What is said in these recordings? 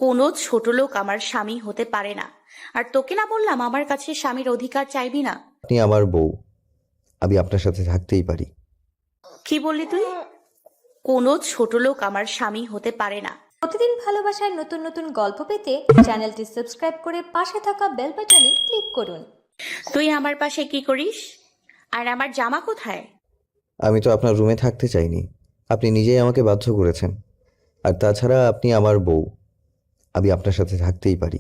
কোনো ছোট লোক আমার স্বামী হতে পারে না। আর তোকে না বললাম আমার কাছে স্বামীর অধিকার চাইবি না? আপনি আমার বউ, আমি আপনার সাথে থাকতেই পারি। কি বললি তুই? কোনো ছোট লোক আমার স্বামী হতে পারে না। প্রতিদিন ভালোবাসার নতুন নতুন গল্প পেতে চ্যানেলটি সাবস্ক্রাইব করে পাশে থাকা বেল বাটনে ক্লিক করুন। তুই আমার পাশে কি করিস? আর আমার জামা কোথায়? আমি তো আপনার রুমে থাকতে চাইনি, আপনি নিজেই আমাকে বাধ্য করেছেন। আর তাছাড়া আপনি আমার বউ, আমি আপনার সাথে থাকতেই পারি।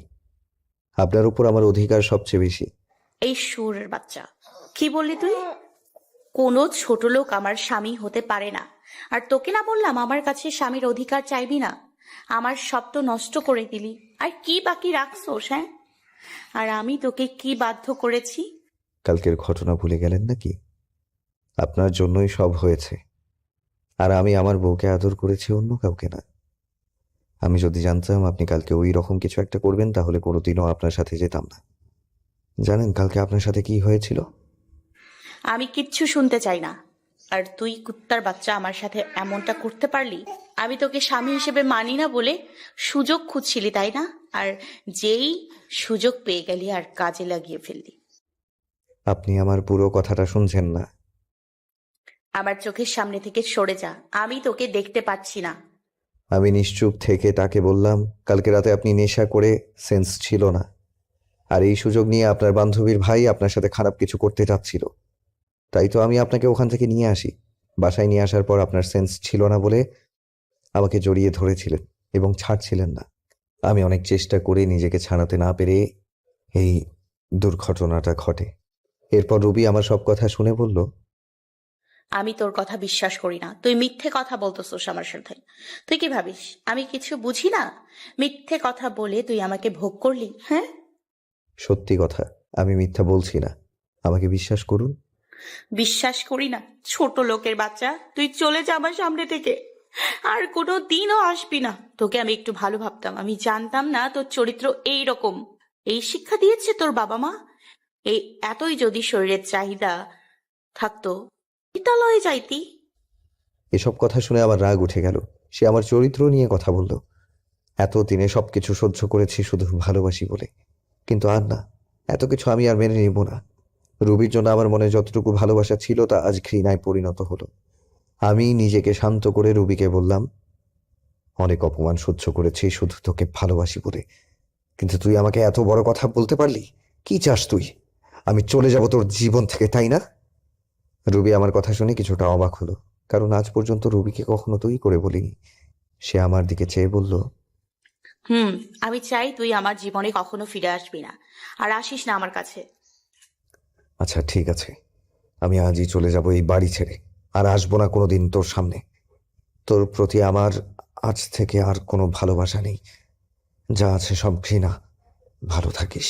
আপনার উপর আমার অধিকার সবচেয়ে বেশি। এই সুরের বাচ্চা, কি বললি তুই? কোনো ছোট লোক আমার স্বামী হতে পারে না। আর তোকে না বললাম আমার কাছে স্বামীর অধিকার চাইবি না? আমার সব তো নষ্ট করে দিলি। আর কি বাকি রাখছোস? হ্যাঁ, আর আমি তোকে কি বাধ্য করেছি? কালকের ঘটনা ভুলে গেলেন নাকি? আপনার জন্যই সব হয়েছে। আর আমি আমার বউকে আদর করেছি, অন্য কাউকে না। আমি যদি জানতাম আপনি কালকে ওই রকম কিছু একটা করবেন তাহলে কোনোদিনও আপনার সাথে যেতাম না। জানেন কালকে আপনার সাথে কি হয়েছিল? আমি কিচ্ছু শুনতে চাই না। আর তুই কুত্তার বাচ্চা আমার সাথে এমনটা করতে পারলি? আমি তোকে স্বামী হিসেবে মানি না বলে সুযোগ খুঁজছিলি, তাই না? আর যেই সুযোগ পেয়ে গেলি আর কাজে লাগিয়ে ফেললি। আপনি আমার পুরো কথাটা শুনছেন না। আমার চোখের সামনে থেকে সরে যা, আমি তোকে দেখতে পাচ্ছি না। আমি নিশ্চুপ থেকে তাকে বললাম, কালকে রাতে আপনি নেশা করে সেন্স ছিল না, আর এই সুযোগ নিয়ে আপনার বান্ধবীর ভাই আপনার সাথে খারাপ কিছু করতে চাচ্ছিল। তাই তো আমি আপনাকে ওখান থেকে নিয়ে আসি। বাসায় নিয়ে আসার পর আপনার সেন্স ছিল না বলে আমাকে জড়িয়ে ধরেছিলেন এবং ছাড়ছিলেন না। আমি অনেক চেষ্টা করে নিজেকে ছাড়াতে না পেরে এই দুর্ঘটনাটা ঘটে। এরপর রবি আমার সব কথা শুনে বলল, আমি তোর কথা বিশ্বাস করি না। তুই মিথ্যে কথা বলতেছোস আমার সাথে। তুই কি ভাবিস আমি কিছু বুঝি না? মিথ্যে কথা বলে তুই আমাকে ভোগ করলি, হ্যাঁ? সত্যি কথা, আমি মিথ্যা বলছি না, আমাকে বিশ্বাস করুন। বিশ্বাস করি না? ছোট লোকের বাচ্চা, তুই চলে যা আমার সামনে থেকে। আর কোনো দিনও আসবি না। তোকে আমি একটু ভালো ভাবতাম, আমি জানতাম না তোর চরিত্র এই রকম। এই শিক্ষা দিয়েছে তোর বাবা মা? এই এতই যদি শরীরের চাহিদা থাকতো বিদ্যালয়ে যাইতি। এসব কথা শুনে আমার রাগ উঠে গেল। সে আমার চরিত্র নিয়ে কথা বলল। এতদিনে সবকিছু সহ্য করেছি শুধু ভালোবাসি বলে, কিন্তু আর না, এত কিছু আমি আর মেনে নিব না। রুবির জন্য আমার মনে যতটুকু ভালোবাসা ছিল তা আজ ঘৃণায় পরিণত হলো। আমি নিজেকে শান্ত করে রুবিকে বললাম, অনেক অপমান সহ্য করেছি শুধু তোকে ভালোবাসি বলে, কিন্তু তুই আমাকে এত বড় কথা বলতে পারলি? কি চাস তুই? আমি চলে যাব তোর জীবন থেকে, তাই না? রুবি আমার কথা শুনে কিছুটা অবাক হলো, কারণ আজ পর্যন্ত রুবিকে কখনো তুই করে বলিনি। সে আমার দিকে চেয়ে বলল, আমি চাই তুই আমার জীবনে কখনো ফিরে আসবি না, আর আসিস না আমার কাছে। আচ্ছা ঠিক আছে, আমি আজই চলে যাব এই বাড়ি ছেড়ে, আর আসবো না কোনোদিন তোর সামনে। তোর প্রতি আমার আজ থেকে আর কোনো ভালোবাসা নেই, যা আছে সব ঘৃণা। ভালো থাকিস।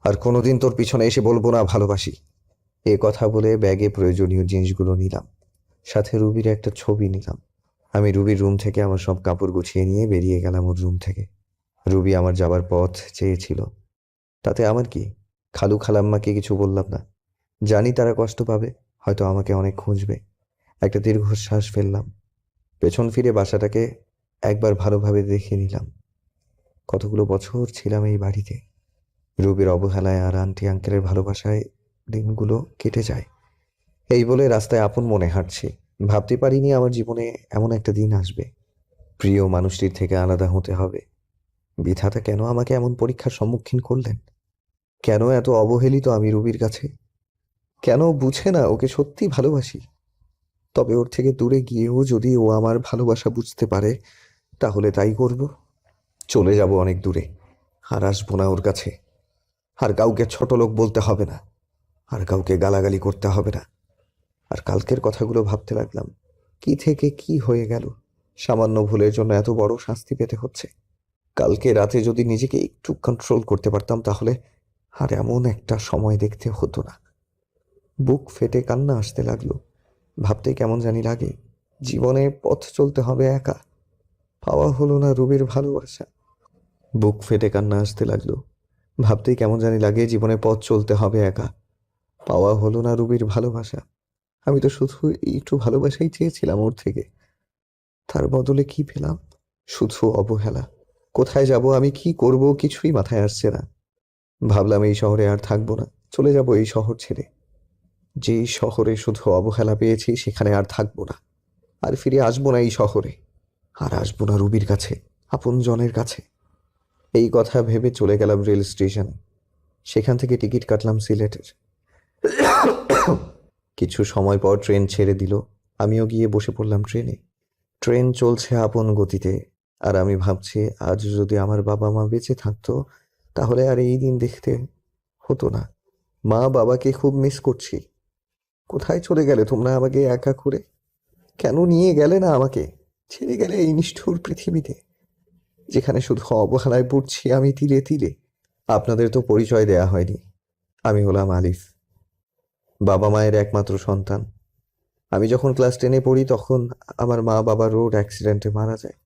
আর কোনোদিন তোর পিছনে এসে বলবো না ভালোবাসি। এ কথা বলে ব্যাগে প্রয়োজনীয় জিনিসগুলো নিলাম, সাথে রুবির একটা ছবি নিলাম। আমি রুবির রুম থেকে আমার সব কাপড় গুছিয়ে নিয়ে বেরিয়ে গেলাম ওর রুম থেকে। রুবি আমার যাবার পথ চেয়েছিল, তাতে আমার কি? খালু খালাম্মাকে কিছু বললাম না। জানি তারা কষ্ট পাবে, হয়তো আমাকে অনেক খুঁজবে। একটা দীর্ঘশ্বাস ফেললাম, পেছন ফিরে বাসাটাকে একবার ভালোভাবে দেখে নিলাম। কতগুলো বছর ছিলাম এই বাড়িতে। রুবির অবহেলায় আর আন্টি আঙ্কেলের ভালোবাসায় দিনগুলো কেটে যায়। এই বলে রাস্তায় আপন মনে হাঁটছি। ভাবতে পারিনি আমার জীবনে এমন একটা দিন আসবে। প্রিয় মানুষটির থেকে আলাদা হতে হবে। বিধাতা কেন আমাকে এমন পরীক্ষার সম্মুখীন করলেন? কেন এত অবহেলিত আমি রুবির কাছে? কেন বুঝে না ওকে সত্যি ভালোবাসি? তবে ওর থেকে দূরে গিয়েও যদি ও আমার ভালোবাসা বুঝতে পারে, তাহলে তাই করব। চলে যাব অনেক দূরে, আর আসবো না ওর কাছে। আর কাউকে ছোট লোক বলতে হবে না, আর কাউকে গালাগালি করতে হবে না। আর কালকের কথাগুলো ভাবতে লাগলাম, কি থেকে কি হয়ে গেল? সামান্য ভুলের জন্য এত বড় শাস্তি পেতে হচ্ছে। কালকে রাতে যদি নিজেকে একটু কন্ট্রোল করতে পারতাম তাহলে আর এমন একটা সময় দেখতে হতো না। বুক ফেটে কান্না আসতে লাগলো। ভাবতে কেমন জানি লাগে, জীবনে পথ চলতে হবে একা। পাওয়া হলো না রুবির ভালোবাসা। বুক ফেটে কান্না আসতে লাগলো। ভাবতেই কেমন জানি লাগে, জীবনে পথ চলতে হবে একা। পাওয়া হলো না রুবির ভালোবাসা। আমি তো শুধু একটু ভালোবাসাই চেয়েছিলাম ওর থেকে। তার বদলে কি পেলাম? শুধু অবহেলা। কোথায় যাব, আমি কি করব, কিছুই মাথায় আসছে না। ভাবলাম এই শহরে আর থাকবো না, চলে যাব এই শহর ছেড়ে। যেই শহরে শুধু অবহেলা পেয়েছি সেখানে আর থাকবো না, আর ফিরে আসবো না এই শহরে, আর আসবো না রুবির কাছে, আপনজনের কাছে। এই কথা ভেবে চলে গেলাম রেল স্টেশনে। সেখান থেকে টিকিট কাটলাম সিলেটের। কিছু সময় পর ট্রেন ছেড়ে দিল। আমিও গিয়ে বসে পড়লাম ট্রেনে। ট্রেন চলছে আপন গতিতে, আর আমি ভাবছি আজ যদি আমার বাবা মা বেঁচে থাকতো তাহলে আর এই দিন দেখতে হতো না। মা বাবাকে খুব মিস করছি। কোথায় চলে গেলে তোমরা আমাকে একা করে? কেন নিয়ে গেলে না আমাকে? ছেড়ে গেলে এই নিষ্ঠুর পৃথিবীতে, যেখানে শুধু অবহেলায় পড়ছি আমি তিলে তিলে। আপনাদের তো পরিচয় দেয়া হয়নি। আমি হলাম আলিফ, বাবা মায়ের একমাত্র সন্তান। আমি যখন ক্লাস 10-এ পড়ি তখন আমার মা বাবা রোড অ্যাক্সিডেন্টে মারা যায়।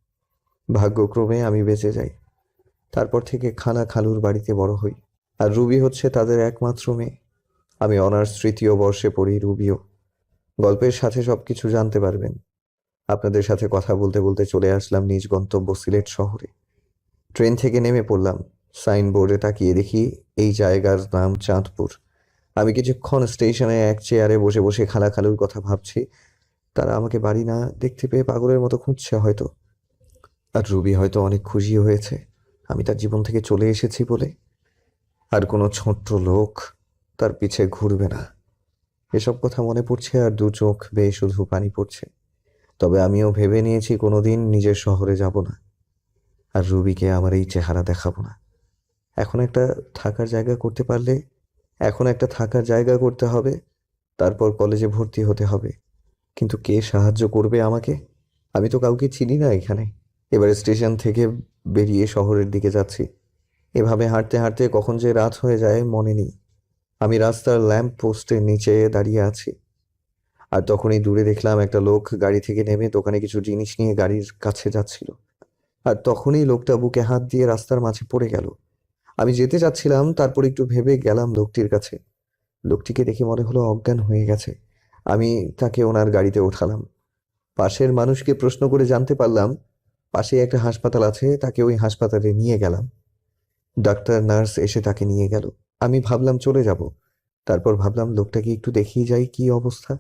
ভাগ্যক্রমে আমি বেঁচে যাই। তারপর থেকে খালা খালুর বাড়িতে বড় হই, আর রুবি হচ্ছে তাদের একমাত্র মেয়ে। আমি অনার্স 3য় বর্ষে পড়ি, রুবিও। গল্পের সাথে সবকিছু জানতে পারবেন। আপনাদের সাথে কথা বলতে বলতে চলে আসলাম নিজ গন্তব্য সিলেট শহরে। ট্রেন থেকে নেমে পড়লাম। সাইনবোর্ডে তাকিয়ে দেখি এই জায়গার নাম চাঁদপুর। আমি কিছুক্ষণ স্টেশনে এক চেয়ারে বসে বসে খালা খালুর কথা ভাবছি। তারা আমাকে বাড়ি না দেখতে পেয়ে পাগলের মতো খুঁজছে হয়তো। আর রুবি হয়তো অনেক খুশি হয়েছে আমি তার জীবন থেকে চলে এসেছি বলে। আর কোনো ছোট্ট লোক তার পিছে ঘুরবে না। এসব কথা মনে পড়ছে আর দু চোখ বেয়ে শুধু পানি পড়ছে। তবে আমিও ভেবে নিয়েছি কোনোদিন নিজের শহরে যাব না, আর রুবিকে আমার এই চেহারা দেখাবো না। এখন একটা থাকার জায়গা করতে পারলে এখন একটা থাকার জায়গা করতে হবে, তারপর কলেজে ভর্তি হতে হবে। কিন্তু কে সাহায্য করবে আমাকে? আমি তো কাউকে চিনি না এখানে। এবার স্টেশন থেকে বেরিয়ে শহরের দিকে যাচ্ছি। এভাবে হাঁটতে হাঁটতে কখন যে রাত হয়ে যায় মনে নেই। আমি রাস্তার ল্যাম্প পোস্টের নিচে দাঁড়িয়ে আছি, আর তখনই দূরে দেখলাম একটা লোক গাড়ি থেকে নেমে দোকানে কিছু জিনিস নিয়ে গাড়ির কাছে যাচ্ছিল। আর তখনই লোকটা বুকে হাত দিয়ে রাস্তার মাঝে পড়ে গেল। আমি যেতে চাচ্ছিলাম, তারপর একটু ভেবে গেলাম লোকটির কাছে। লোকটিকে দেখে মনে হলো অজ্ঞান হয়ে গেছে। আমি তাকে ওনার গাড়িতে ওঠালাম। পাশের মানুষকে প্রশ্ন করে জানতে পারলাম পাশে একটা হাসপাতাল আছে, তাকে ওই হাসপাতালে নিয়ে গেলাম। ডাক্তার নার্স এসে তাকে নিয়ে গেল। আমি ভাবলাম চলে যাব, তারপর ভাবলাম লোকটাকে একটু দেখিয়ে যাই কি অবস্থা।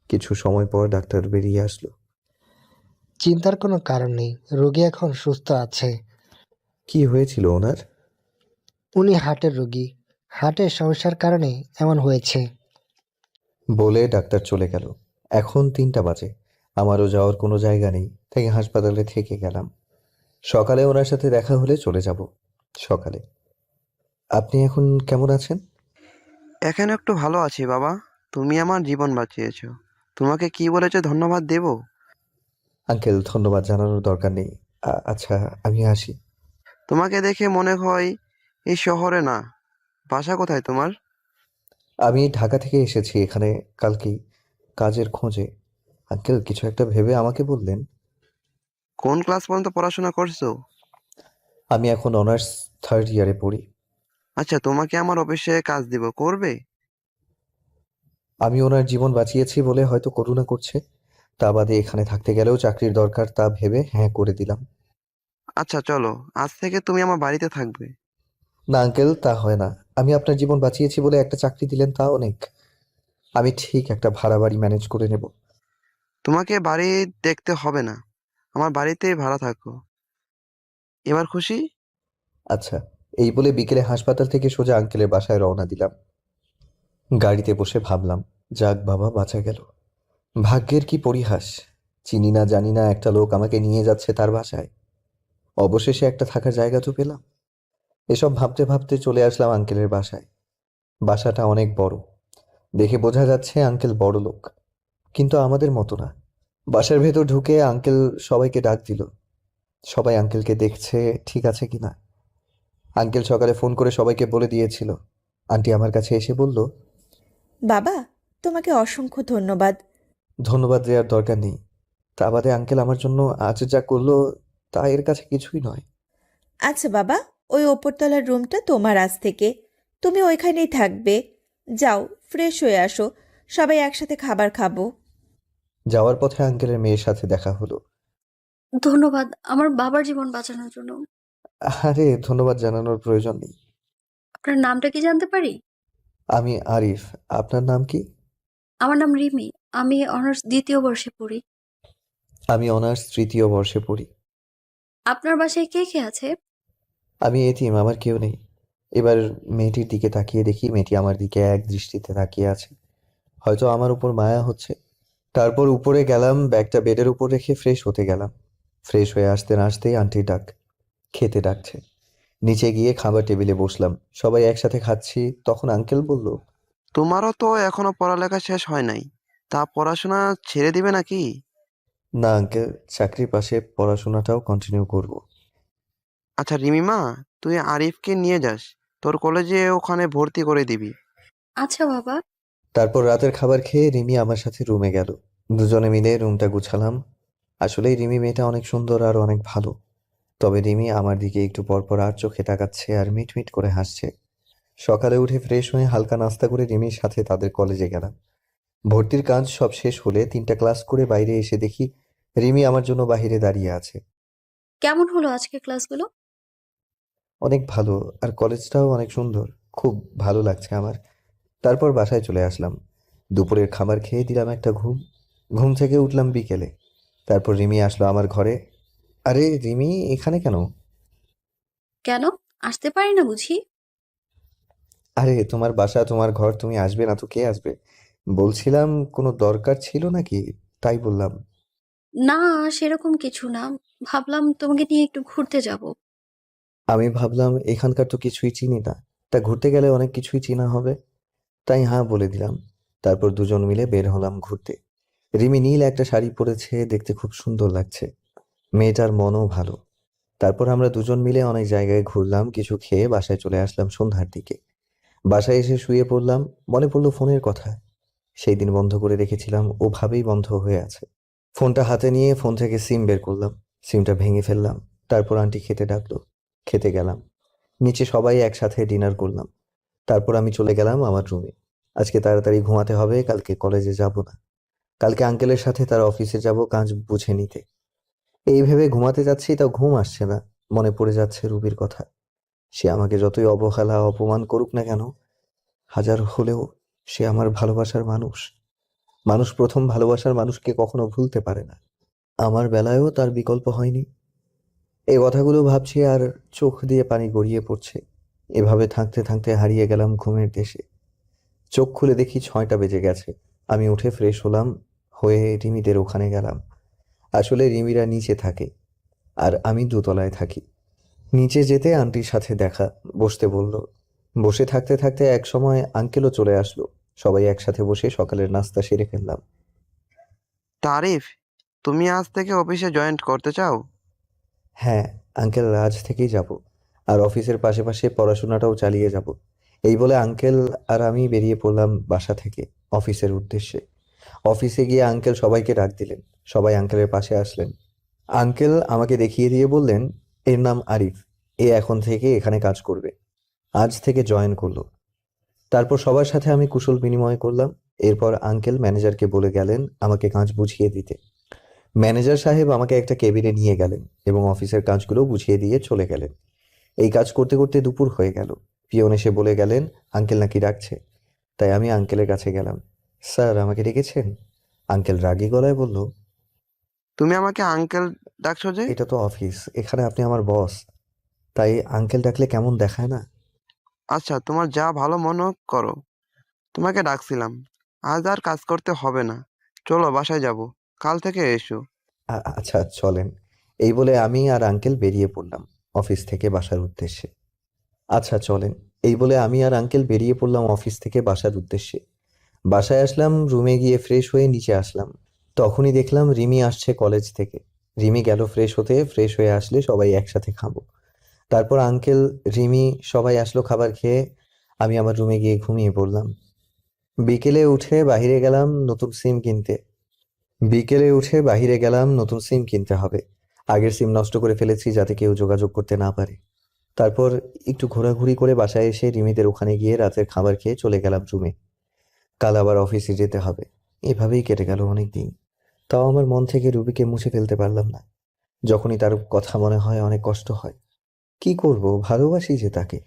কিছু সময় পর ডাক্তার বেরিয়ে আসলো। চিন্তার কোনো কারণ নেই, রোগী এখন সুস্থ আছে। কি হয়েছিল ওনার? উনি হার্টের রোগী, হার্টের সমস্যার কারণে এমন হয়েছে। বলে ডাক্তার চলে গেল। এখন 3টা বাজে। আমারও যাওয়ার কোনো জায়গা নেই, তাই হাসপাতালে থেকে গেলাম। সকালে ওনার সাথে দেখা হলে চলে যাব সকালে। আপনি এখন কেমন আছেন? এখন একটু ভালো আছি বাবা। তুমি আমার জীবন বাঁচিয়েছো। তোমাকে কি বলেছে ধন্যবাদ দেব? আঙ্কেল, ধন্যবাদ জানানোর দরকার নেই। আচ্ছা, আমি আসি। তোমাকে দেখে মনে হয় এই শহরে না। বাসা কোথায় তোমার? আমি ঢাকা থেকে এসেছি এখানে কালকেই, কাজের খোঁজে। আঙ্কেল কিছু একটা ভেবে আমাকে বললেন। কোন ক্লাস পর্যন্ত পড়াশোনা করছো? আমি এখন অনার্স 3rd ইয়ারে পড়ি। আচ্ছা, তোমাকে আমার অফিসে কাজ দিব, করবে? আমি ওনার জীবন বাঁচিয়েছি বলে হয়তো করুণা করছে, তা বাদে এখানে থাকতে গেলেও চাকরির দরকার, তা ভেবে হ্যাঁ করে দিলাম। আচ্ছা চলো, আজ থেকে তুমি আমার বাড়িতে থাকবে। না আঙ্কেল, তা হয় না। আমি আপনার জীবন বাঁচিয়েছি বলে একটা চাকরি দিলেন, তা অনেক। আমি ঠিক একটা ভাড়া বাড়ি ম্যানেজ করে নেব। তোমাকে বাড়ি দেখতে হবে না, আমার বাড়িতেই ভাড়া থাকো। এবার খুশি? আচ্ছা, এই বলে বিকেলে হাসপাতাল থেকে সোজা আঙ্কেলের বাসায় রওনা দিলাম। গাড়িতে বসে ভাবলাম, যাক বাবা, বাঁচা গেল। ভাগ্যের কি পরিহাস! চিনি না জানি না একটা লোক আমাকে নিয়ে যাচ্ছে তার বাসায়। অবশেষে একটা থাকার জায়গা তো পেলাম। এসব ভাবতে ভাবতে চলে আসলাম আঙ্কেলের বাসায়। বাসাটা অনেক বড়, দেখে বোঝা যাচ্ছে আঙ্কেল বড় লোক, কিন্তু আমাদের মতো না। বাসার ভেতর ঢুকে আঙ্কেল সবাইকে ডাক দিল। সবাই আঙ্কেলকে দেখছে ঠিক আছে কিনা। আঙ্কেল সকালে ফোন করে সবাইকে বলে দিয়েছিল। আন্টি আমার কাছে এসে বলল, বাবা, তোমাকে অসংখ্য ধন্যবাদ। ধন্যবাদ দেওয়ার দরকার নেই। তা বাদে আঙ্কেল আমার জন্য আজ যা করলো তা এর কাছে কিছুই নয়। আচ্ছা বাবা, ওই ওপরতলার রুমটা তোমার আজ থেকে। তুমি ওইখানেই থাকবে। যাও, ফ্রেশ হয়ে আসো, সবাই একসাথে খাবার খাবো। যাওয়ার পথে আঙ্কেলের মেয়ের সাথে দেখা হলো। ধন্যবাদ আমার বাবার জীবন বাঁচানোর জন্য। আরে ধন্যবাদ জানানোর প্রয়োজন নেই। আপনার নামটা কি জানতে পারি? আমি আরিফ। আপনার নাম কি? আমার নাম রিমি। আমি অনার্স ২য় বর্ষে পড়ি। আমি অনার্স ৩য় বর্ষে পড়ি। আপনার বাসায় কে কে আছে? আমি এতিম, আমার কেউ নেই। এবার মেয়েটির দিকে তাকিয়ে দেখি মেয়েটি আমার দিকে এক দৃষ্টিতে তাকিয়ে আছে। হয়তো আমার উপর মায়া হচ্ছে। তারপর উপরে গেলাম, ব্যাগটা বেডের উপর রেখে ফ্রেশ হতে গেলাম। ফ্রেশ হয়ে আসতে না আসতেই আন্টির ডাক, খেতে ডাকছে। নিচে গিয়ে খাবার টেবিলে বসলাম, সবাই একসাথে খাচ্ছি। তখন আঙ্কেল বলল, তোমারও তো এখনো পড়ালেখা শেষ হয় নাই, তা পড়াশোনা ছেড়ে দিবে নাকি? না আঙ্কেল, চাকরির পাশে পড়াশোনাটাও কন্টিনিউ করব। আচ্ছা রিমিমা, তুই আরিফকে নিয়ে যাস, তোর কলেজে ওখানে ভর্তি করে দিবি। আচ্ছা বাবা। তারপর রাতের খাবার খেয়ে রিমি আমার সাথে রুমে গেল। দুজনে মিলে রুমটা গুছালাম। আসলেই রিমি মেয়েটা অনেক সুন্দর আর অনেক ভালো। তবে রিমি আমার দিকে একটু পরপর আর চোখে তাকাচ্ছে আর মিটমিট করে হাসছে। সকালে উঠে ফ্রেশ হয়ে হালকা নাস্তা করে রিমির সাথে তাদের কলেজে গেলাম। ভর্তির কাজ সব শেষ হলে 3টা ক্লাস করে বাইরে এসে দেখি রিমি আমার জন্য বাইরে দাঁড়িয়ে আছে। কেমন হলো আজকে ক্লাসগুলো? অনেক ভালো, আর কলেজটাও অনেক সুন্দর। খুব ভালো লাগছে আমার। তারপর বাসায় চলে আসলাম। দুপুরের খাবার খেয়ে দিলাম একটা ঘুম। ঘুম থেকে উঠলাম বিকেলে। তারপর রিমি আসলো আমার ঘরে। আরে রিমি, এখানে কেন? কেন? আসতে পারি না বুঝি? আরে তোমার বাসা, তোমার ঘর, তুমি আসবে না তো কে আসবে? বলছিলাম কোনো দরকার ছিল নাকি, তাই বললাম। না, সেরকম কিছু না। ভাবলাম তোমাকে নিয়ে একটু ঘুরতে যাব। আমি ভাবলাম এখানকার তো কিছুই চিনি না, তা ঘুরতে গেলে অনেক কিছুই চেনা হবে, তাই হ্যাঁ বলে দিলাম। তারপর দুজন মিলে বের হলাম ঘুরতে। রিমি নীল একটা শাড়ি পরেছে, দেখতে খুব সুন্দর লাগছে। মেয়েটার মনও ভালো। তারপর আমরা দুজন মিলে অনেক জায়গায় ঘুরলাম, কিছু খেয়ে বাসায় চলে আসলাম সন্ধ্যার দিকে। বাসায় এসে শুয়ে পড়লাম। মনে পড়লো ফোনের কথা। সেই দিন বন্ধ করে রেখেছিলাম, ওভাবেই বন্ধ হয়ে আছে। ফোনটা হাতে নিয়ে ফোন থেকে সিম বের করলাম। সিমটা ভেঙে ফেললাম। তারপর আন্টি খেতে ডাকলো। খেতে গেলাম। নিচে সবাই একসাথে ডিনার করলাম। তারপর আমি চলে গেলাম আমার রুমে। আজকে তাড়াতাড়ি ঘুমাতে হবে, কালকে কলেজে যাব না। কালকে আঙ্কেলের সাথে তার অফিসে যাব কাজ বুঝে নিতে। এই ভেবে ঘুমাতে যাচ্ছি, তাও ঘুম আসছে না। মনে পড়ে যাচ্ছে রুবির কথা। সে আমাকে যতই অবহেলা অপমান করুক না কেন, হাজার হলেও সে আমার ভালোবাসার মানুষ। মানুষ প্রথম ভালোবাসার মানুষকে কখনো ভুলতে পারে না। আমার বেলায়ও তার বিকল্প হয়নি। এই কথাগুলো ভাবছি আর চোখ দিয়ে পানি গড়িয়ে পড়ছে। এভাবে থাকতে থাকতে হারিয়ে গেলাম ঘুমের দেশে। চোখ খুলে দেখি 6টা বেজে গেছে। আমি উঠে ফ্রেশ হলাম, হয়ে রিমিদের ওখানে গেলাম। আসলে রিমিরা নিচে থাকে, আর আমি দোতলায় থাকি। নিচে যেতে আন্টির সাথে দেখা, বসতে বলল। বসে থাকতে থাকতে এক সময় আঙ্কেলও চলে আসলো। সবাই একসাথে বসে সকালের নাস্তা সেরে ফেললাম। তা আরিফ, তুমি আজ থেকে অফিসে জয়েন করতে চাও? হ্যাঁ আঙ্কেল, আজ থেকেই যাব। আর অফিসের পাশে পাশে পড়াশোনাটাও চালিয়ে যাব। এই বলে আঙ্কেল আর আমি বেরিয়ে পড়লাম বাসা থেকে অফিসের উদ্দেশ্যে। অফিসে গিয়ে আঙ্কেল সবাইকে ডাক দিলেন। সবাই আঙ্কেলের পাশে আসলেন। আঙ্কেল আমাকে দেখিয়ে দিয়ে বললেন, এর নাম আরিফ। এ এখন থেকে এখানে কাজ করবে। আজ থেকে জয়েন করলো। তারপর সবার সাথে আমি কুশল বিনিময় করলাম। এরপর আঙ্কেল ম্যানেজারকে বলে গেলেন আমাকে কাজ বুঝিয়ে দিতে। ম্যানেজার সাহেব আমাকে একটা কেবিনে নিয়ে গেলেন এবং অফিসের কাজগুলো বুঝিয়ে দিয়ে চলে গেলেন। এই কাজ করতে করতে দুপুর হয়ে গেল। পিয়ন এসে বলে গেলেন আঙ্কেল নাকি ডাকছে। তাই আমি আঙ্কেলের কাছে গেলাম। স্যার, আমাকে ডেকেছেন? আঙ্কেল রাগী গলায় বলল, তুমি আমাকে আঙ্কেল ডাকছো যে? এটা তো অফিস, এখানে আপনি আমার বস, তাই আঙ্কেল ডাকলে কেমন দেখায় না? আচ্ছা, তোমার যা ভালো মনে করো। তোমাকে ডাকছিলাম। আজ আর কাজ করতে হবে না, চলো বাসায় যাব, কাল থেকে এসো। আচ্ছা চলেন। এই বলে আমি আর আঙ্কেল বেরিয়ে পড়লাম অফিস থেকে বাসার উদ্দেশ্যে। আচ্ছা চলেন। এই বলে আমি আর আঙ্কেল বেরিয়ে পড়লাম অফিস থেকে বাসার উদ্দেশ্যে। বাসায় আসলাম, রুমে গিয়ে ফ্রেশ হয়ে নিচে আসলাম। তখনই দেখলাম রিমি আসছে কলেজ থেকে। রিমি গেল ফ্রেশ হতে, ফ্রেশ হয়ে আসলে সবাই একসাথে খাবো। তারপর আঙ্কেল, রিমি সবাই আসলো খাবার খেয়ে। আমি আমার রুমে গিয়ে ঘুমিয়ে পড়লাম। বিকেলে উঠে বাহিরে গেলাম নতুন সিম কিনতে। নতুন সিম কিনতে হবে। আগের সিম নষ্ট করে ফেলেছি যাতে কেউ যোগাযোগ করতে না পারে। তারপর একটু ঘোরাঘুরি করে বাসায় এসে রিমিদের ওখানে গিয়ে রাতের খাবার খেয়ে চলে গেলাম রুমে। কাল আবার অফিসে যেতে হবে। এভাবেই কেটে গেল অনেক দিন। তাও আমার মন থেকে রুবিকে মুছে ফেলতে পারলাম না। যখনই তার কথা মনে হয় অনেক কষ্ট হয়। কি করব, ভালোবাসি যে তাকে।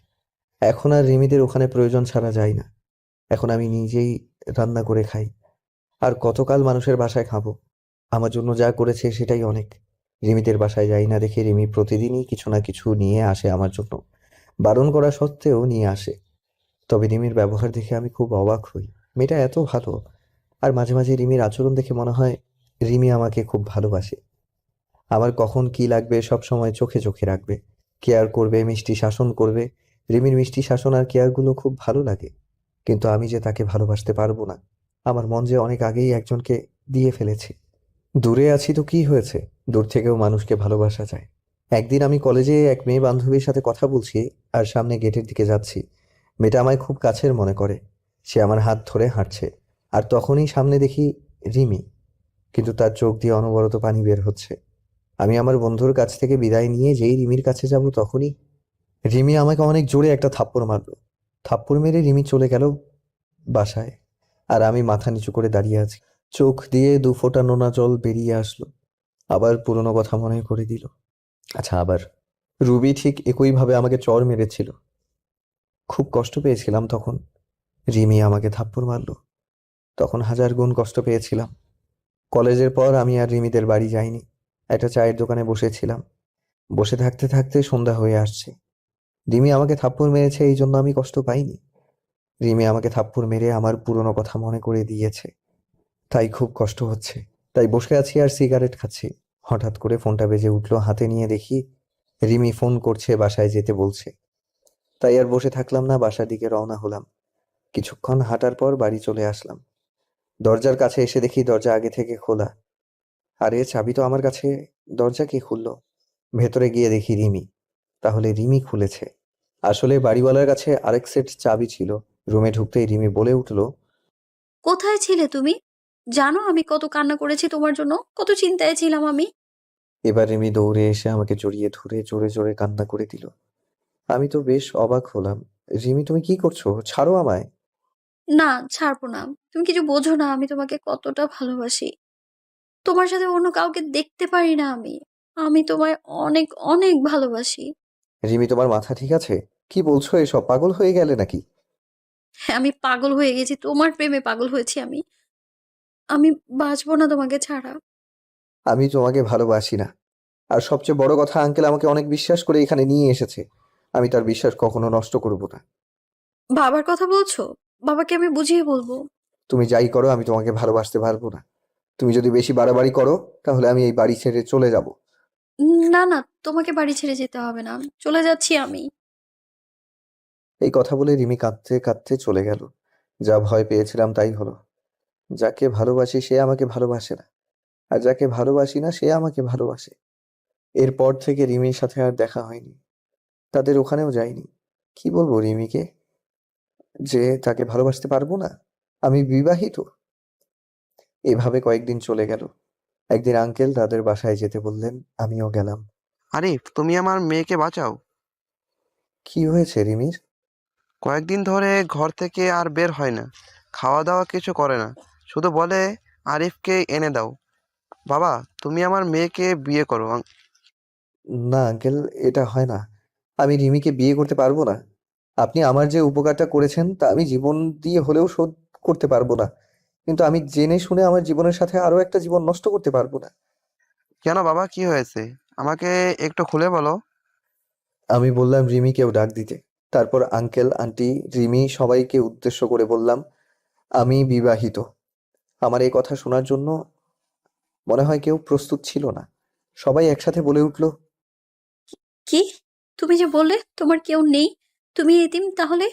এখন আর রিমিদের ওখানে প্রয়োজন ছাড়া যাই না। এখন আমি নিজেই রান্না করে খাই। আর কতকাল মানুষের বাসায় খাবো? আমার জন্য যা করেছে সেটাই অনেক। রিমিদের বাসায় যাই না দেখে রিমি প্রতিদিনই কিছু না কিছু নিয়ে আসে আমার জন্য। বারণ করা সত্ত্বেও নিয়ে আসে। তবে রিমির ব্যবহার দেখে আমি খুব অবাক হই। মেয়েটা এত ভালো। আর মাঝে মাঝে রিমির আচরণ দেখে মনে হয় রিমি আমাকে খুব ভালোবাসে। আমার কখন কি লাগবে সব সময় চোখে চোখে রাখবে, কেয়ার করবে, মিষ্টি শাসন করবে। রিমির মিষ্টি শাসন আর কেয়ারগুলো খুব ভালো লাগে। কিন্তু আমি যে তাকে ভালোবাসতে পারবো না। আমার মন যে অনেক আগেই একজনকে দিয়ে ফেলেছে। দূরে আছি তো কি হয়েছে, দূর থেকেও মানুষকে ভালোবাসা যায়। একদিন আমি কলেজে এক মেয়ে বান্ধবীর সাথে কথা বলছি, আর সামনে গেটের দিকে যাচ্ছি। মেয়েটা আমায় খুব কাছের মনে করে। সে আমার হাত ধরে হাঁটছে। আর তখনই সামনে দেখি রিমি। কিন্তু তার চোখ দিয়ে অনবরত পানি বের হচ্ছে। আমি আমার বন্ধুর কাছ থেকে বিদায় নিয়ে যেই রিমির কাছে যাব তখনই রিমি আমাকে অনেক জোরে একটা থাপ্পড় মারলো। থাপ্পড় মেরে রিমি চলে গেল বাসায়। আর আমি মাথা নিচু করে দাঁড়িয়ে আছি। চোখ দিয়ে 2 ফোঁটা নোনা জল বেরিয়ে আসলো। আবার পুরনো কথা মনে করে দিল। আচ্ছা, আবার রুবি ঠিক একইভাবে আমাকে চড় মেরেছিল। খুব কষ্ট পেয়েছিলাম তখন। রিমি আমাকে থাপ্পড় মারলো। তখন 1000 গুণ কষ্ট পেয়েছিলাম। কলেজের পর আমি আর রিমিদের বাড়ি যাইনি। একটা চায়ের দোকানে বসেছিলাম। বসে থাকতে থাকতে সন্ধ্যা হয়ে আসছে। রিমি আমাকে থাপ্পড় মেরেছে, এই জন্য আমি কষ্ট পাইনি। রিমি আমাকে থাপ্পড় মেরে আমার পুরনো কথা মনে করে দিয়েছে। তাই খুব কষ্ট হচ্ছে। তাই বসে আছি আর সিগারেট খাচ্ছি। হঠাৎ করে ফোনটা বেজে উঠলো। হাতে নিয়ে দেখি রিমি ফোন করছে, বাসায় যেতে বলছে। তাই আর বসে থাকলাম না, বাসার দিকে রওনা হলাম। কিছুক্ষণ হাঁটার পর বাড়ি চলে আসলাম। দরজার কাছে এসে দেখি দরজা আগে থেকে খোলা। আরে চাবি তো আমার কাছে, দরজা কে খুললো? ভেতরে গিয়ে দেখি রিমি। তাহলে রিমি খুলেছে। আসলে বাড়িওয়ালার কাছে আরেক সেট চাবি ছিল। রুমে ঢুকতেই রিমি বলে উঠল, কোথায় ছিলে তুমি? জানো আমি কত কান্না করেছি তোমার জন্য, কত চিন্তায় ছিলাম আমি। এবার রিমি দৌড়ে এসে আমাকে জড়িয়ে ধরে জোরে জোরে কান্না করে দিল। আমি তো বেশ অবাক হলাম। রিমি, তুমি কি করছো? ছাড়ো আমায়। না, ছাড়বো না। তুমি কিছু বোঝো না আমি তোমাকে কতটা ভালোবাসি। তোমার সাথে অন্য কাউকে দেখতে পারি না আমি। আমি তোমায় অনেক অনেক ভালোবাসি। রিমি, তোমার মাথা ঠিক আছে? কি বলছো এসব? পাগল হয়ে গেলে নাকি? হ্যাঁ, আমি পাগল হয়ে গেছি, তোমার প্রেমে পাগল হয়েছি আমি। আমি বাঁচবো না তোমাকে ছাড়া। আমি তোমাকে ভালোবাসি না। আর সবচেয়ে বড় কথা, আঙ্কেল আমাকে অনেক বিশ্বাস করে এখানে নিয়ে এসেছে। আমি তার বিশ্বাস কখনো নষ্ট করব না। বাবার কথা বলছো? বাবাকে আমি বুঝিয়ে বলবো। তুমি যাই করো, আমি তোমাকে ভালোবাসতে পারবো না। তুমি যদি বেশি বাড়াবাড়ি করো তাহলে আমি এই বাড়ি ছেড়ে চলে যাব। না না, তোমাকে বাড়ি ছেড়ে যেতে হবে না, চলে যাচ্ছি আমি। এই কথা বলে রিমি কাঁদতে কাঁদতে চলে গেল। যা ভয় পেয়েছিলাম তাই হলো। যাকে ভালোবাসি সে আমাকে ভালোবাসে না, আর যাকে ভালোবাসি না সে আমাকে ভালোবাসে। এরপর থেকে রিমির সাথে আর দেখা হয়নি। তাদের ওখানেও যাইনি। কি বলবো রিমিকে, যে তাকে ভালোবাসতে পারবো না? আমি বিবাহিত। এভাবে কয়েকদিন চলে গেল। একদিন আঙ্কেল তাদের বাসায় যেতে বললেন, আমিও গেলাম। আরিফ, তুমি আমার মেয়েকে বাঁচাও। কি হয়েছে রিমির? কয়েকদিন ধরে ঘর থেকে আর বের হয় না, খাওয়া দাওয়া কিছু করে না, শুধু বলে আরিফকে এনে দাও। বাবা, তুমি আমার মেয়েকে বিয়ে করো। না আঙ্কেল, এটা হয় না। আমি রিমিকে বিয়ে করতে পারবো না। আপনি আমার যে উপকারটা করেছেন তা আমি জীবন দিয়ে হলেও শোধ করতে পারবো না। কিন্তু আমি জেনে শুনে আমার জীবনের সাথে আরো একটা জীবন নষ্ট করতে পারবো না। কেন বাবা, কি হয়েছে? আমাকে একটু খুলে বলো। আমি বললাম রিমিকেও ডাক দিতে। তারপর আঙ্কেল, আন্টি, রিমি সবাইকে উদ্দেশ্য করে বললাম, আমি বিবাহিত। আমার এই কথা শোনার জন্য মনে হয় কেউ প্রস্তুত ছিল না। সবাই একসাথে বলে উঠল, কি? তুমি যে বললে তোমার কেউ নেই, তুমি এতিম তাহলে?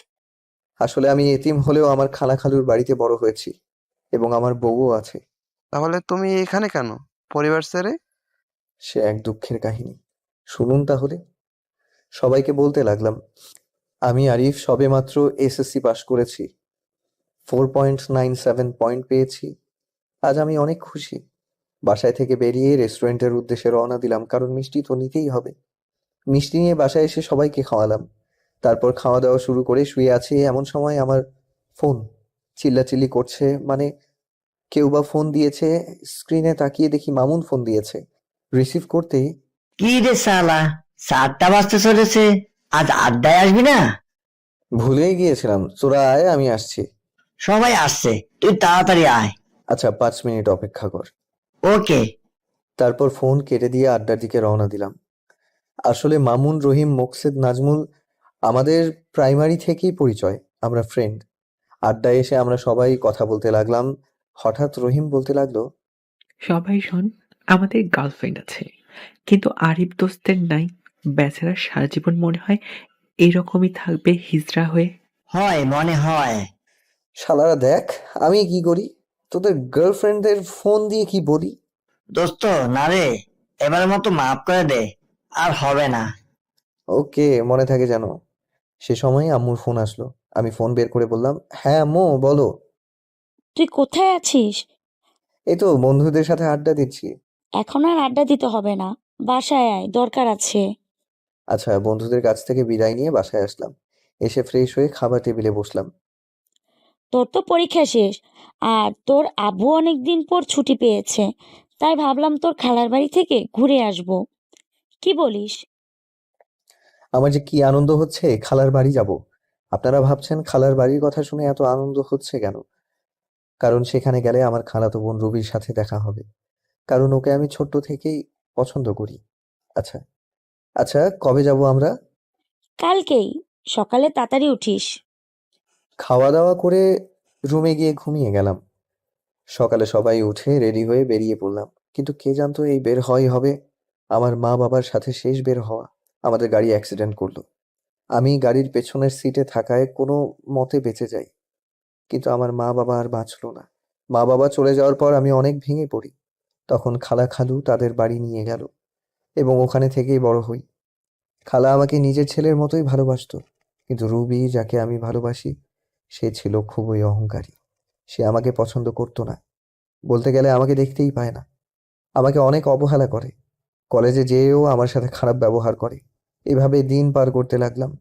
আসলে আমি এতিম হলেও আমার খালা খালুর বাড়িতে বড় হয়েছি, এবং আমার বউও আছে। তাহলে তুমি এখানে কেন, পরিবার ছেড়ে? সে এক দুঃখের কাহিনী। শুনুন তাহলে। সবাইকে বলতে লাগলাম, আমি আরিফ সবেমাত্র এসএসসি পাশ করেছি। 4.97 পয়েন্ট পেয়েছি। আজ আমি অনেক খুশি। বাসায় থেকে বেরিয়ে রেস্টুরেন্টের উদ্দেশ্যে রওনা দিলাম, কারণ মিষ্টি তো নিতেই হবে। মিষ্টি নিয়ে বাসায় এসে সবাইকে খাওয়ালাম। তারপর খাওয়া দাওয়া শুরু করে শুয়ে আছি, এমন সময় আমার ফোন চিল্লাচিল্লি করছে। মানে কেউ বা ফোন দিয়েছে। স্ক্রিনে তাকিয়ে দেখি মামুন ফোন দিয়েছে। রিসিভ করতেই, কি রে শালা, 7টা বাজতে চলেছে, আজ আড্ডায় আসবি না? ভুলেই গিয়েছিলাম, তোরা আয়, আমি আসছি। সবাই আসছে, তুই তাড়াতাড়ি আয়। আচ্ছা, 5 মিনিট অপেক্ষা কর। ওকে। তারপর ফোন কেটে দিয়ে আড্ডার দিকে রওনা দিলাম। আসলে মামুন, রহিম, মোকসেদ, নাজমুল আমাদের প্রাইমারি থেকেই পরিচয়, আমরা ফ্রেন্ড। আড্ডায় এসে আমরা সবাই কথা বলতে লাগলাম। হঠাৎ রহিম বলতে লাগলো, সবাই শোন, আমাদের গার্লফ্রেন্ড আছে, কিন্তু আরিফ দোস্তের নাই। বেচারা সারা জীবন মনে হয় এরকমই থাকবে হিজড়া হয়ে। হয় মনে হয়। শালারা দেখ আমি কি করি, তোদের গার্লফ্রেন্ডদের ফোন দিয়ে কি বলি। দোস্ত না রে, এবারের মতো মাফ করে দে, আর হবে না। ওকে, মনে থাকে যেন। সে সময় আম্মুর ফোন আসলো। আমি ফোন বের করে বললাম, হ্যাঁ আম্মু বলো। তুই কোথায় আছিস? এই তো বন্ধুদের সাথে আড্ডা দিচ্ছি। এখন আর আড্ডা দিতে হবে না, বাসায় আয়, দরকার আছে। আচ্ছা, বন্ধুদের কাছ থেকে বিদায় নিয়ে বাসায় আসলাম। এসে ফ্রেশ হয়ে খাবার টেবিলে বসলাম। তোর তো পরীক্ষা শেষ, আর তোর আব্বু অনেকদিন পর ছুটি পেয়েছে, তাই ভাবলাম তোর খালার বাড়ি থেকে ঘুরে আসব। কি বলিস? আমার যে কি আনন্দ হচ্ছে, খালার বাড়ি যাব। আপনারা ভাবছেন খালার বাড়ির কথা শুনে এত আনন্দ হচ্ছে কেন? কারণ সেখানে গেলে আমার খালাতো বোন রুবির সাথে দেখা হবে। কারণ ওকে আমি ছোট্ট থেকেই পছন্দ করি। আচ্ছা আচ্ছা, কবে যাব আমরা? কালকেই সকালে তাড়াতাড়ি উঠিস। খাওয়া দাওয়া করে রুমে গিয়ে ঘুমিয়ে গেলাম। সকালে সবাই উঠে রেডি হয়ে বেরিয়ে পড়লাম, কিন্তু কে জানতো এই বের হওয়াই হবে আমার মা বাবার সাথে শেষ বের হওয়া। আমাদের গাড়ি অ্যাক্সিডেন্ট করলো। আমি গাড়ির পেছনের সিটে থাকায় কোনো মতে বেঁচে যাই, কিন্তু আমার মা বাবা আর বাঁচলো না। মা বাবা চলে যাওয়ার পর আমি অনেক ভেঙে পড়ি। তখন খালা খালু তাদের বাড়ি নিয়ে গেল এবং ওখানে থেকেই বড় হই। খালা আমাকে নিজের ছেলের মতোই ভালোবাসতো, কিন্তু রুবি যাকে আমি ভালোবাসি সে ছিল খুবই অহংকারী। সে আমাকে পছন্দ করতো না, বলতে গেলে আমাকে দেখতেই পায় না। আমাকে অনেক অবহেলা করে, কলেজে যেয়েও আমার সাথে খারাপ ব্যবহার করে। এভাবে দিন পার করতে লাগলাম।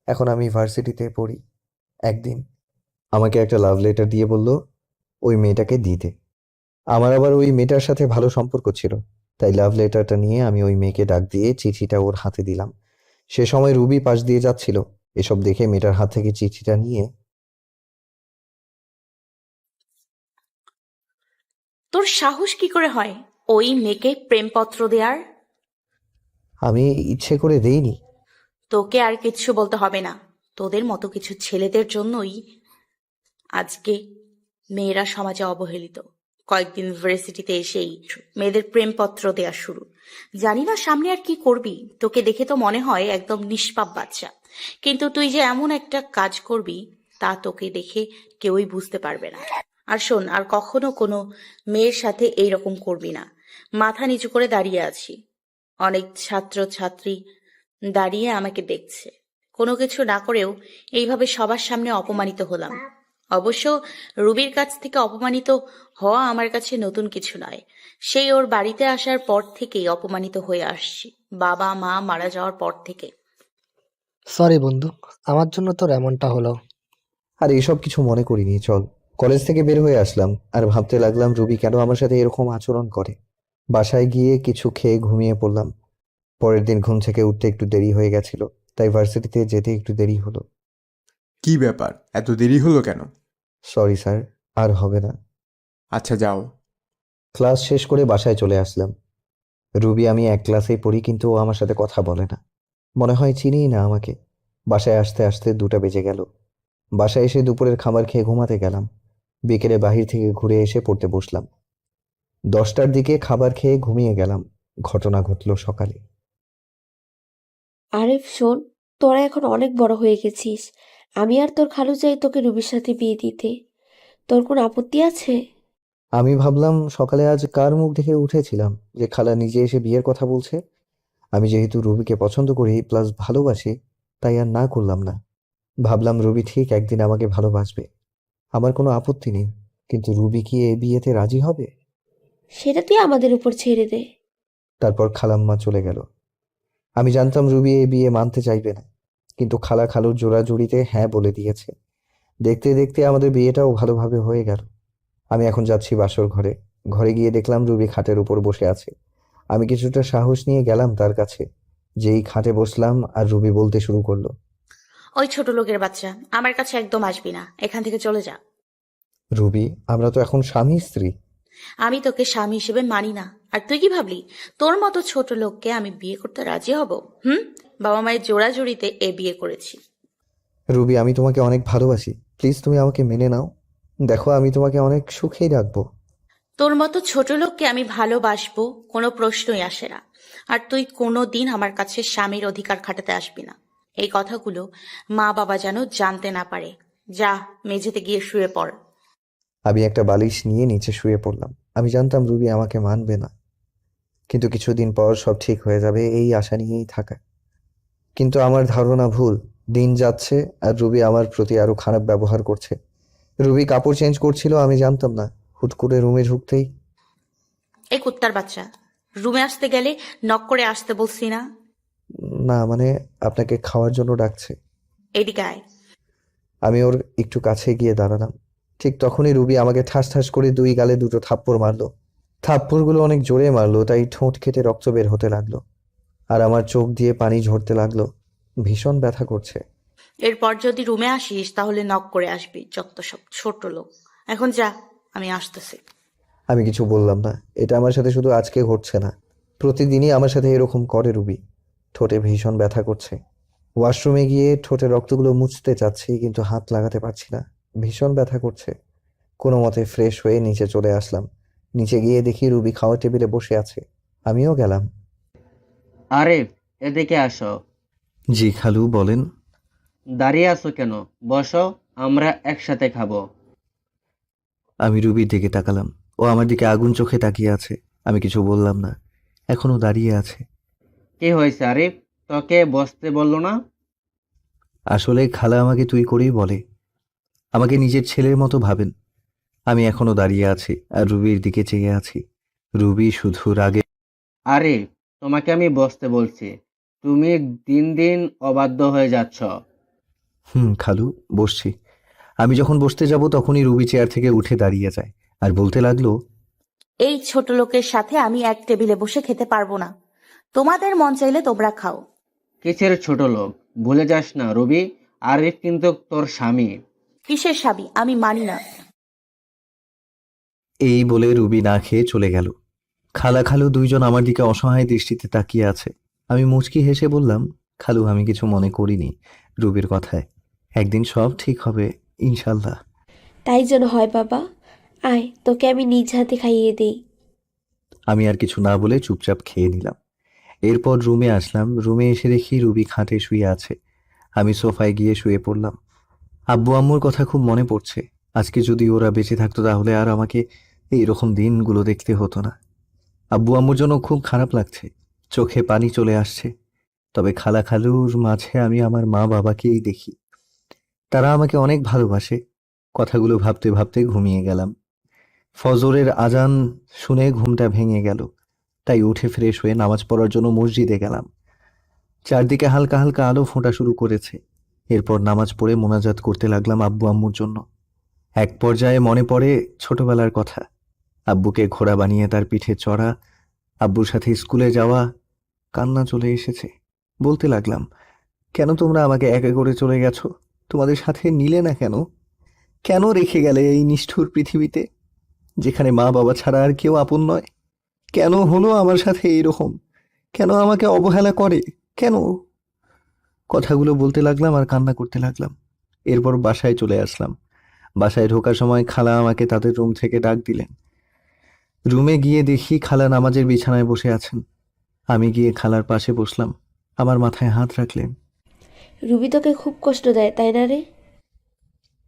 এখন আমি ভার্সিটিতে পড়ি। একদিন আমাকে একটা লাভ লেটার দিয়ে বলল ওই মেয়েটাকে দিতে। আমার আবার ওই মেয়েটার সাথে ভালো সম্পর্ক ছিল, তাই লাভ লেটারটা নিয়ে আমি ওই মেয়েকে ডাক দিয়ে চিঠিটা ওর হাতে দিলাম। সে সময় রুবি পাশ দিয়ে যাচ্ছিল। এসব দেখে মেয়েটার হাত থেকে চিঠিটা নিয়ে, তোর সাহস কি করে হয় ওই মেয়েকে প্রেমপত্র দেওয়ার? আমি ইচ্ছে করে দেইনি। তোকে আর কিচ্ছু বলতে হবে না। তোদের মতো কিছু ছেলেদের জন্যই আজকে মেয়েরা সমাজে অবহেলিত। কয়েকদিন ইউনিভার্সিটিতে এসেই মেয়েদের প্রেমপত্র দেয়া শুরু। জানি না সামনে আর কি করবি, তোকে দেখে তো মনে হয় একদম নিষ্পাপ বাচ্চা, কিন্তু তুই যে এমন একটা কাজ করবি তা তোকে দেখে কেউই বুঝতে পারবে না। আর শোন, আর কখনো কোনো মেয়ের সাথে এইরকম করবি না। মাথা নিচু করে দাঁড়িয়ে আছি, অনেক ছাত্র ছাত্রী দাঁড়িয়ে আমাকে দেখছে। কোনো কিছু না করেও এইভাবে সবার সামনে অপমানিত হলাম। অবশ্য রুবির কাছ থেকে অপমানিত হওয়া আমার কাছে নতুন কিছু নয়। সেই ওর বাড়িতে আসার পর থেকেই অপমানিত হয়ে আসছি, বাবা মা মারা যাওয়ার পর থেকে। সরি বন্ধু, আমার জন্য তোর এমনটা হলো। আর এসব কিছু মনে করিনি। চল, কলেজ থেকে বের হয়ে আসলাম আর ভাবতে লাগলাম রুবি কেন আমার সাথে এরকম আচরণ করে। বাসায় গিয়ে কিছু খেয়ে ঘুমিয়ে পড়লাম। পরের দিন ঘুম থেকে উঠতে একটু দেরি হয়ে গেছিল, তাই ভার্সিটিতে যেতে একটু দেরি হলো। কি ব্যাপার, এত দেরি হলো কেন? সরি স্যার, আর হবে না। আচ্ছা যাও। ক্লাস শেষ করে বাসায় চলে আসলাম। রুবি আমি এক ক্লাসেই পড়ি, কিন্তু ও আমার সাথে কথা বলে না, মনে হয় চিনিই না আমাকে। বাসায় আসতে আসতে 2টা বেজে গেল। বাসায় এসে দুপুরের খাবার খেয়ে ঘুমাতে গেলাম। বিকেলে বাহির থেকে ঘুরে এসে পড়তে বসলাম। 10টার দিকে খাবার খেয়ে ঘুমিয়ে গেলাম। ঘটনা ঘটলো সকালে। আরিফ শোন, তোরা এখন অনেক বড় হয়ে গেছিস। আমি আর তোর খালু চাই তোকে রুবির সাথে বিয়ে দিতে। তোর কোনো আপত্তি আছে? আমি ভাবলাম সকালে আজ কার মুখ দেখে উঠেছিলাম যে খালা নিজে এসে বিয়ের কথা বলছে। আমি যেহেতু রুবিকে পছন্দ করি প্লাস ভালোবাসি, তাই আর না করলাম না। ভাবলাম রুবি ঠিক একদিন আমাকে ভালোবাসবে, আমার কোনো আপত্তি নেই। কিন্তু রুবি কি এই বিয়েতে রাজি হবে? সেটা তুই আমাদের উপর ছেড়ে দে। তারপর খালাম্মা চলে গেল। আমি জানতাম রুবি এই বিয়ে মানতে চাইবে না, কিন্তু খালা খালুর জোড়াজুড়িতে হ্যাঁ বলে দিয়েছে। দেখতে দেখতে আমাদের বিয়েটাও ভালোভাবে হয়ে গেল। আমি এখন যাচ্ছি বাসর ঘরে। ঘরে গিয়ে দেখলাম রুবি খাটের উপর বসে আছে। আমি কিছুটা সাহস নিয়ে গেলাম তার কাছে। যেই খাটে বসলাম আর রুবি বলতে শুরু করলো, ওই ছোট লোকের বাচ্চা, আমার কাছে একদম আসবি না, এখান থেকে চলে যা। রুবি, আমরা তো এখন স্বামী স্ত্রী। আমি তোকে স্বামী হিসেবে মানি না। আর তুই কি ভাবলি তোর মতো ছোট লোককে আমি বিয়ে করতে রাজি হব? বাবা মায়ের জোড়াজুড়িতে এ বিয়ে করেছি। রুবি, আমি তোমাকে অনেক ভালোবাসি, প্লিজ তুমি আমাকে মেনে নাও। দেখো, আমি তোমাকে অনেক সুখেই রাখবো। তোর মতো ছোট লোককে আমি ভালোবাসবো কোনো প্রশ্নই আসে না। আর তুই কোনো দিন আমার কাছে স্বামীর অধিকার খাটাতে আসবি না। এই কথাগুলো মা বাবা যেন জানতে না পারে। যা, মেঝেতে গিয়ে শুয়ে পড়। আমি একটা বালিশ নিয়ে নিচে শুয়ে পড়লাম। আমি জানতাম রুবি আমাকে মানবে না, কিন্তু কিছুদিন পর সব ঠিক হয়ে যাবে এই আশা নিয়েই থাকা। কিন্তু আমার ধারণা ভুল। দিন যাচ্ছে আর রুবি আমার প্রতি আরো খারাপ ব্যবহার করছে। রুবি কাপড় চেঞ্জ করছিল, আমি জানতাম না। হুট করে রুমে ঢুকতেই, এই কুত্তার বাচ্চা, রুমে আসতে গেলে নক করে আসতে বলছি না? না মানে আপনাকে খাওয়ার জন্য ডাকছে। এদিকে আয়। আমি ওর একটু কাছে গিয়ে দাঁড়ালাম। ঠিক তখনই রুবি আমাকে ঠাস ঠাস করে 2 গালে 2টো থাপ্পড় মারলো। থাপ্পড়গুলো অনেক জোরে মারলো, তাই ঠোঁট কেটে রক্ত বের হতে লাগলো। আর আমার চোখ দিয়ে পানি ঝরতে লাগলো। ভীষণ ব্যথা করছে। এরপর যদি রুমে আসিস তাহলে নক করে আসবি, যত সব ছোট লোক। এখন যা, আমি আসতেছি। আমি কিছু বললাম না। এটা আমার সাথে শুধু আজকে ঘটছে না, প্রতিদিনই আমার সাথে এরকম করে রুবি। ঠোঁটে ভীষণ ব্যথা করছে। ওয়াশরুমে গিয়ে ঠোঁটের রক্তগুলো মুছতে চাচ্ছি, কিন্তু হাত লাগাতে পারছি না। ভীষণ ব্যথা করছে। কোনো মতে ফ্রেশ হয়ে নিচে চলে আসলাম। নিচে গিয়ে দেখি রুবি খাওয়ার টেবিলে বসে আছে। আমিও গেলাম। আরিফ, এদিকে আসো। জি খালু, বলেন। দাঁড়িয়ে আছো কেন? বসো, আমরা একসাথে খাবো। আমি রুবির দিকে তাকালাম। ও আমার দিকে আগুন চোখে তাকিয়ে আছে। আমি কিছু বললাম না, এখনো দাঁড়িয়ে আছে। কি হয়েছে আরিফ? তোকে বসতে বললো না? আসলে খালা আমাকে তুই করেই বলে। আমাকে নিজের ছেলের মতো ভাবেন। আমি এখনো দাঁড়িয়ে আছি আর রুবির দিকে চেয়ে আছি। রুবি শুধু রাগে। আরিফ, তোমাকে আমি বসতে বলছি, তুমি দিন দিন অবাধ্য হয়ে যাচ্ছ। খালু, বসছি। আমি যখন বসতে যাব তখনই রুবি চেয়ার থেকে উঠে দাঁড়িয়ে যায় আর বলতে লাগলো, এই ছোট লোকের সাথে আমি এক টেবিলে বসে খেতে পারবো না। তোমাদের মন চাইলে তোমরা খাও। কিসের ছোট লোক? ভুলে যাস না রবি, আরিফ কিন্তু তোর স্বামী। কিসের স্বামী? আমি মানি না। এই বলে রুবি না খেয়ে চলে গেল। খালা খালু দুইজন আমার দিকে অসহায় দৃষ্টিতে তাকিয়ে আছে। আমি মুচকি হেসে বললাম, খালু, আমি কিছু মনে করিনি রুবির কথায়। একদিন সব ঠিক হবে ইনশাল্লাহ। তাই যেন হয় বাবা। আয়, তোকে আমি নিজ হাতে খাইয়ে দিই। আমি আর কিছু না বলে চুপচাপ খেয়ে নিলাম। এরপর রুমে আসলাম। রুমে এসে দেখি রুবি খাটে শুয়ে আছে। আমি সোফায় গিয়ে শুয়ে পড়লাম। আব্বু আম্মুর কথা খুব মনে পড়ছে। আজকে যদি ওরা বেঁচে থাকতো তাহলে আর আমাকে এইরকম দিনগুলো দেখতে হতো না। আব্বু আম্মুর জন্য খুব খারাপ লাগছে, চোখে পানি চলে আসছে। তবে খালা খালুর মাঝে আমি আমার মা বাবাকেই দেখি। তারা আমাকে অনেক ভালোবাসে। কথাগুলো ভাবতে ভাবতে ঘুমিয়ে গেলাম। ফজরের আজান শুনে ঘুমটা ভেঙে গেল, তাই উঠে ফ্রেশ হয়ে নামাজ পড়ার জন্য মসজিদে গেলাম। চারদিকে হালকা হালকা আলো ফোঁটা শুরু করেছে। এরপর নামাজ পড়ে মোনাজাত করতে লাগলাম আব্বু আম্মুর জন্য। এক পর্যায়ে মনে পড়ে ছোটবেলার কথা। আব্বুকে ঘোড়া বানিয়ে তার পিঠে চড়া, আব্বুর সাথে স্কুলে যাওয়া। কান্না চলে এসেছে। বলতে লাগলাম, কেন তোমরা আমাকে একা করে চলে গেছো? তোমাদের সাথে নিলে না কেন? কেন রেখে গেলে এই নিষ্ঠুর পৃথিবীতে, যেখানে মা বাবা ছাড়া আর কেউ আপন নয়? কেন হলো আমার সাথে এইরকম? কেন আমাকে অবহেলা করে? কেন? কথাগুলো বলতে লাগলাম আর কান্না করতে লাগলাম। এরপর বাসায় চলে আসলাম। বাসায় ঢোকার সময় খালা আমাকে তাদের রুম থেকে ডাক দিলেন। রুমে গিয়ে দেখি খালা নামাজের বিছানায় বসে আছেন। আমি গিয়ে খালার পাশে বসলাম। আমার মাথায় হাত রাখলেন। রুবি তোকে খুব কষ্ট দেয়, তাই না রে?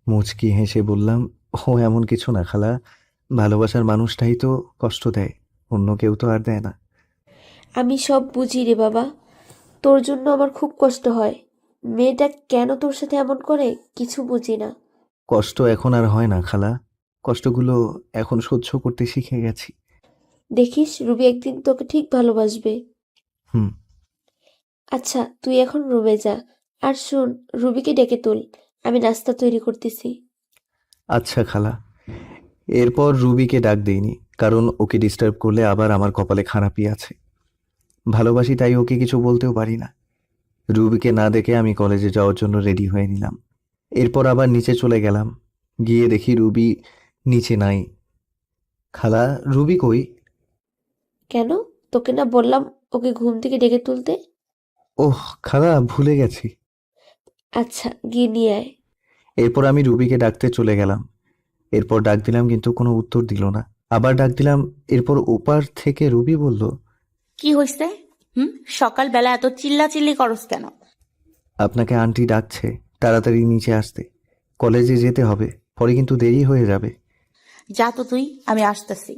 মুচকি হেসে বললাম, ও এমন কিছু না খালা, ভালোবাসার মানুষটাই তো কষ্ট দেয়, অন্য কেউ তো আর দেয় না। আমি সব বুঝি রে বাবা, তোর জন্য আমার খুব কষ্ট হয়। মেয়েটা কেন তোর সাথে এমন করে কিছু বুঝি না। কষ্ট এখন আর হয় না খালা, কষ্টগুলো এখন সহ্য করতে শিখে গেছি। দেখিস, রুবি একদিন তোকে ঠিক ভালোবাসবে। হুম। আচ্ছা, তুই এখন রুমে যা। আর শোন, রুবিকে ডেকে তুল, আমি নাস্তা তৈরি করতেছি। আচ্ছা খালা। এরপর রুবিকে ডাক দেইনি, কারণ ওকে ডিস্টার্ব করলে আবার আমার কপালে খারাপই আছে। ভালোবাসি তাই ওকে কিছু বলতেও পারি না। রুবিকে না দেখে আমি কলেজে যাওয়ার জন্য রেডি হয়ে নিলাম। এরপর আবার নিচে চলে গেলাম। গিয়ে দেখি রুবি নিচে নাই। খালা, রুবি কই? কেন? তোকে না বললাম ওকে ঘুম থেকে ডেকে তুলতে? ওহ খালা, ভুলে গেছি। আচ্ছা, গিয়ে নিয়ে আয়। এরপর আমি রুবিকে ডাকতে চলে গেলাম। এরপর ডাক দিলাম কিন্তু কোনো উত্তর দিল না। আবার ডাক দিলাম। এরপর ওপার থেকে রুবি বলল, কি হয়েছে? সকালবেলা এত চিল্লাচিল্লি করস কেন? আপনাকে আন্টি ডাকছে, তাড়াতাড়ি নিচে আসতে। কলেজে যেতে হবে, পরে কিন্তু দেরি হয়ে যাবে। যা তো তুই, আমি আসতেছি।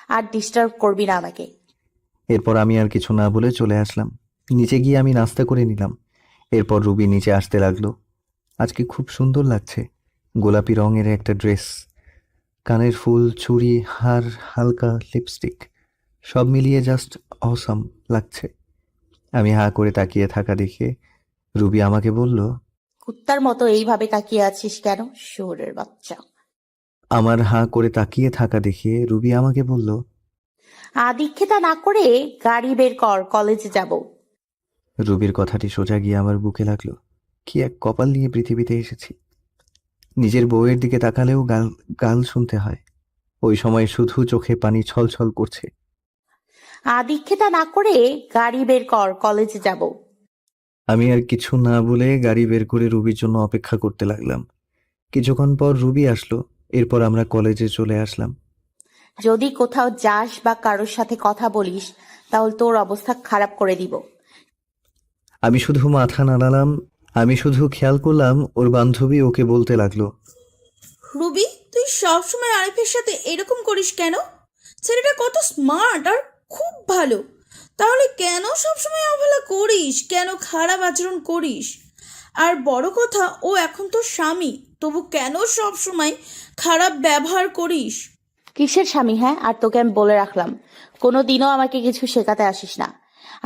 আর ডিস্টার্ব করবি না আমাকে। এরপর আমি আর কিছু না বলে চলে আসলাম। নিচে গিয়ে আমি নাস্তা করে নিলাম। এরপর রুবি নিচে আসতে লাগলো। আজকে খুব সুন্দর লাগছে। গোলাপি রঙের একটা ড্রেস, কানের ফুল, চুড়ি, হার, হালকা লিপস্টিক, সব মিলিয়ে জাস্ট অসাম লাগছে। আমি হা করে তাকিয়ে থাকা দেখে রুবি আমাকে বলল, কুত্তার মতো এইভাবে তাকিয়ে আছিস কেন, শুয়োরের বাচ্চা? আমার হা করে তাকিয়ে থাকা দেখে রুবি আমাকে বলল, আদিক্ষেতা না করে গাড়ি বের কর, কলেজে যাব। রুবির কথাটি সোজা গিয়ে আমার বুকে লাগলো। কি এক কপাল নিয়ে পৃথিবীতে এসেছি। নিজের বউয়ের দিকে তাকালেও গাল গাল শুনতে হয়। ওই সময় শুধু চোখে পানি ছলছল করছে। আদিক্ষেতা না করে গাড়ি বের কর, কলেজে যাব। আমি আর কিছু না বলে গাড়ি বের করে রুবির জন্য অপেক্ষা করতে লাগলাম। কিছুক্ষণ পর রুবি আসলো। এরপর আমরা কলেজে চলে আসলাম। যদি কোথাও যাস বা কারোর সাথে কথা বলিস, তাহলে তোর অবস্থা খারাপ করে দিব। আমি শুধু মাথা নাড়ালাম। আমি শুধু খেয়াল করলাম ওর বান্ধবী ওকে বলতে লাগলো, রুবি, তুই সবসময় আরিফের সাথে এরকম করিস কেন? ছেলেটা কত স্মার্ট আর খুব ভালো, তাহলে কেন সবসময় অবহেলা করিস, কেন খারাপ আচরণ করিস? আর বড় কথা, ও এখন তোর স্বামী, তবু কেন সবসময় খারাপ ব্যবহার করিস? কিসের স্বামী? হ্যাঁ, আর তোকে আমি বলে রাখলাম, কোনোদিনও আমাকে কিছু শেখাতে আসিস না।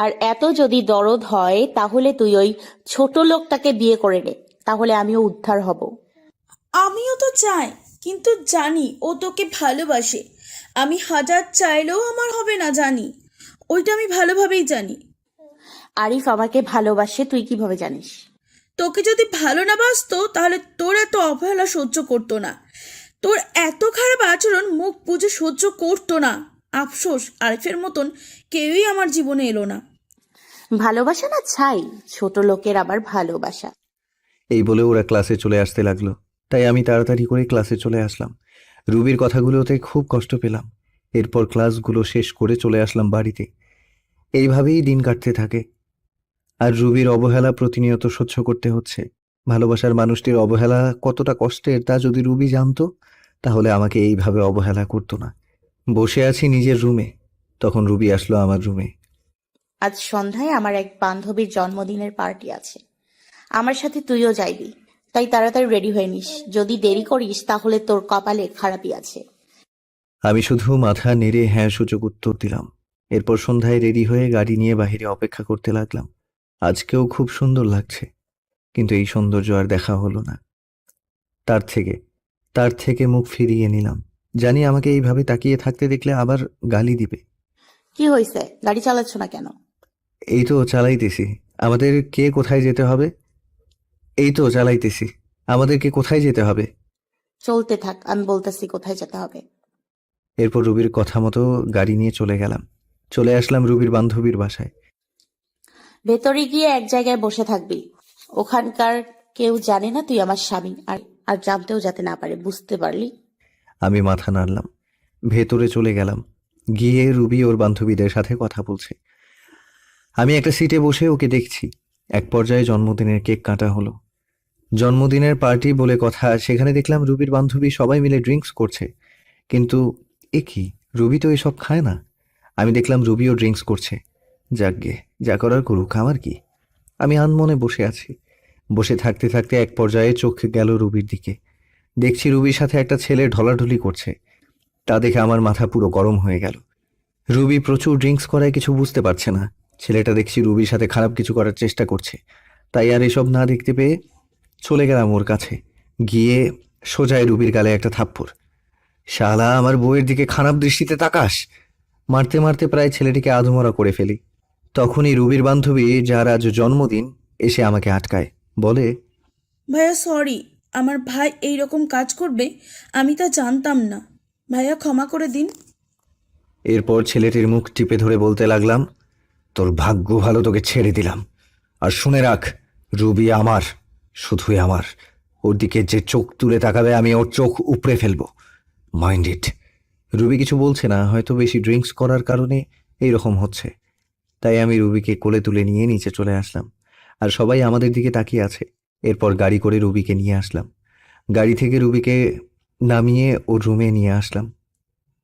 আর এত যদি দরদ হয় তাহলে তুই ওই ছোট লোকটাকে বিয়ে করে নে, তাহলে আমিও উদ্ধার হব। আমিও তো চাই, কিন্তু জানি ও তোকে ভালোবাসে। আমি হাজার চাইলেও আমার হবে না, জানি। ওইটা আমি ভালোভাবেই জানি। আরিফ আমাকে ভালোবাসে, তুই কিভাবে জানিস? তোকে যদি ভালো না বাসতো তাহলে তোর এত অবহেলা সহ্য করতো না, তোর এত খারাপ আচরণ মুখ বুজে সহ্য করতো না। আফসোস, আরিফের মতন কেউই আমার জীবনে এলো না। ভালোবাসা না ছাই, ছোট লোকের আবার ভালোবাসা। এই বলে ওরা ক্লাসে চলে আসতে লাগলো। তাই আমি তাড়াতাড়ি করে ক্লাসে চলে আসলাম। রুবির কথাগুলোতে খুব কষ্ট পেলাম। এরপর ক্লাসগুলো শেষ করে চলে আসলাম বাড়িতে। এইভাবেই দিন কাটতে থাকে। আর রুবির অবহেলা প্রতিনিয়ত সহ্য করতে হচ্ছে। ভালোবাসার মানুষটির অবহেলা কতটা কষ্টের তা যদি রুবি জানতো, তাহলে আমাকে এইভাবে অবহেলা করতো না। বসে আছি নিজের রুমে, তখন রুবি আসলো আমার রুমে। আজ সন্ধ্যায় আমার এক বান্ধবীর জন্মদিনের পার্টি আছে, আমার সাথে তুইও যাইবি। তাই তাড়াতাড়ি রেডি হয়ে নিস, যদি দেরি করিস তাহলে তোর কপালে খারাপই আছে। আমি শুধু মাথা নেড়ে হ্যাঁ সূচক উত্তর দিলাম। এরপর সন্ধ্যায় রেডি হয়ে গাড়ি নিয়ে বাইরে অপেক্ষা করতে লাগলাম। আজকেও খুব সুন্দর লাগছে, কিন্তু এই সৌন্দর্য আর দেখা হলো না। তার থেকে মুখ ফিরিয়ে নিলাম। জানি আমাকে এইভাবে তাকিয়ে থাকতে দেখলে আবার গালি দিবে। কি হয়েছে, গাড়ি চালাচ্ছ না কেন? এই তো চালাইতেছি। আমাদেরকে কোথায় যেতে হবে? আমাদেরকে কোথায় যেতে হবে? চলতে থাক, আমি বলতেছি কোথায় যেতে হবে। এরপর রুবির কথা মতো গাড়ি নিয়ে চলে আসলাম রুবির বান্ধবীর বাসায়। ভেতরে গিয়ে এক জায়গায় বসে থাকবি। ওখানকার কেউ জানে না তুই আমার স্বামী, আর জানতেও যাতে না পারে, বুঝতে পারলি? আমি মাথা নাড়লাম। ভেতরে চলে গেলাম। গিয়ে রুবি ওর বান্ধবীদের সাথে কথা বলছে। আমি একটা সিটে বসে ওকে দেখছি। এক পর্যায়ে জন্মদিনের কেক কাটা হলো। জন্মদিনের পার্টি বলে কথা, সেখানে দেখলাম রুবির বান্ধবী সবাই মিলে ড্রিঙ্কস করছে। কিন্তু এ কি, রুবি তো এসব খায় না। আমি দেখলাম রুবিও ড্রিঙ্কস করছে। যাকগে, যা করার করুক, আমার কি। আমি আনমনে বসে আছি। বসে থাকতে থাকতে এক পর্যায়ে চোখ গেল রুবির দিকে। দেখছি রুবির সাথে একটা ছেলে ঢলাঢলি করছে। তা দেখে আমার মাথা পুরো গরম হয়ে গেল। রুবি প্রচুর ড্রিঙ্কস করায় কিছু বুঝতে পারছে না। ছেলেটা দেখছি রুবির সাথে খারাপ কিছু করার চেষ্টা করছে। তাই আর এসব না দেখতে পেয়ে চলে গেলাম ওর কাছে। গিয়ে সোজায় রুবির গালে একটা থাপ্পড়। শালা, আমার বউয়ের দিকে খারাপ দৃষ্টিতে তাকাস! মারতে মারতে প্রায় ছেলেটিকে আধমরা করে ফেলি। তখনই রুবির বান্ধবী, যার আজ জন্মদিন, এসে আমাকে আটকায়, বলে, ভাইয়া সরি, আমার ভাই এই রকম কাজ করবে আমি তা জানতাম না। ভাইয়া ক্ষমা করে দিন। এরপর ছেলেটির মুখ টিপে ধরে বলতে লাগলাম, তোর ভাগ্য ভালো, তোকে ছেড়ে দিলাম। আর শুনে রাখ, রুবি আমার, শুধুই আমার। ওর দিকে যে চোখ তুলে তাকাবে আমি ওর চোখ উপড়ে ফেলবো। Mind it. রুবি কিছু বলছে না, হয়তো বেশি ড্রিঙ্কস করার কারণে এইরকম হচ্ছে। তাই আমি রুবিকে কোলে তুলে নিয়ে নিচে চলে আসলাম, আর সবাই আমাদের দিকে তাকিয়ে আছে। এরপর গাড়ি করে রুবিকে নিয়ে আসলাম। গাড়ি থেকে রুবিকে নামিয়ে ওর রুমে নিয়ে আসলাম।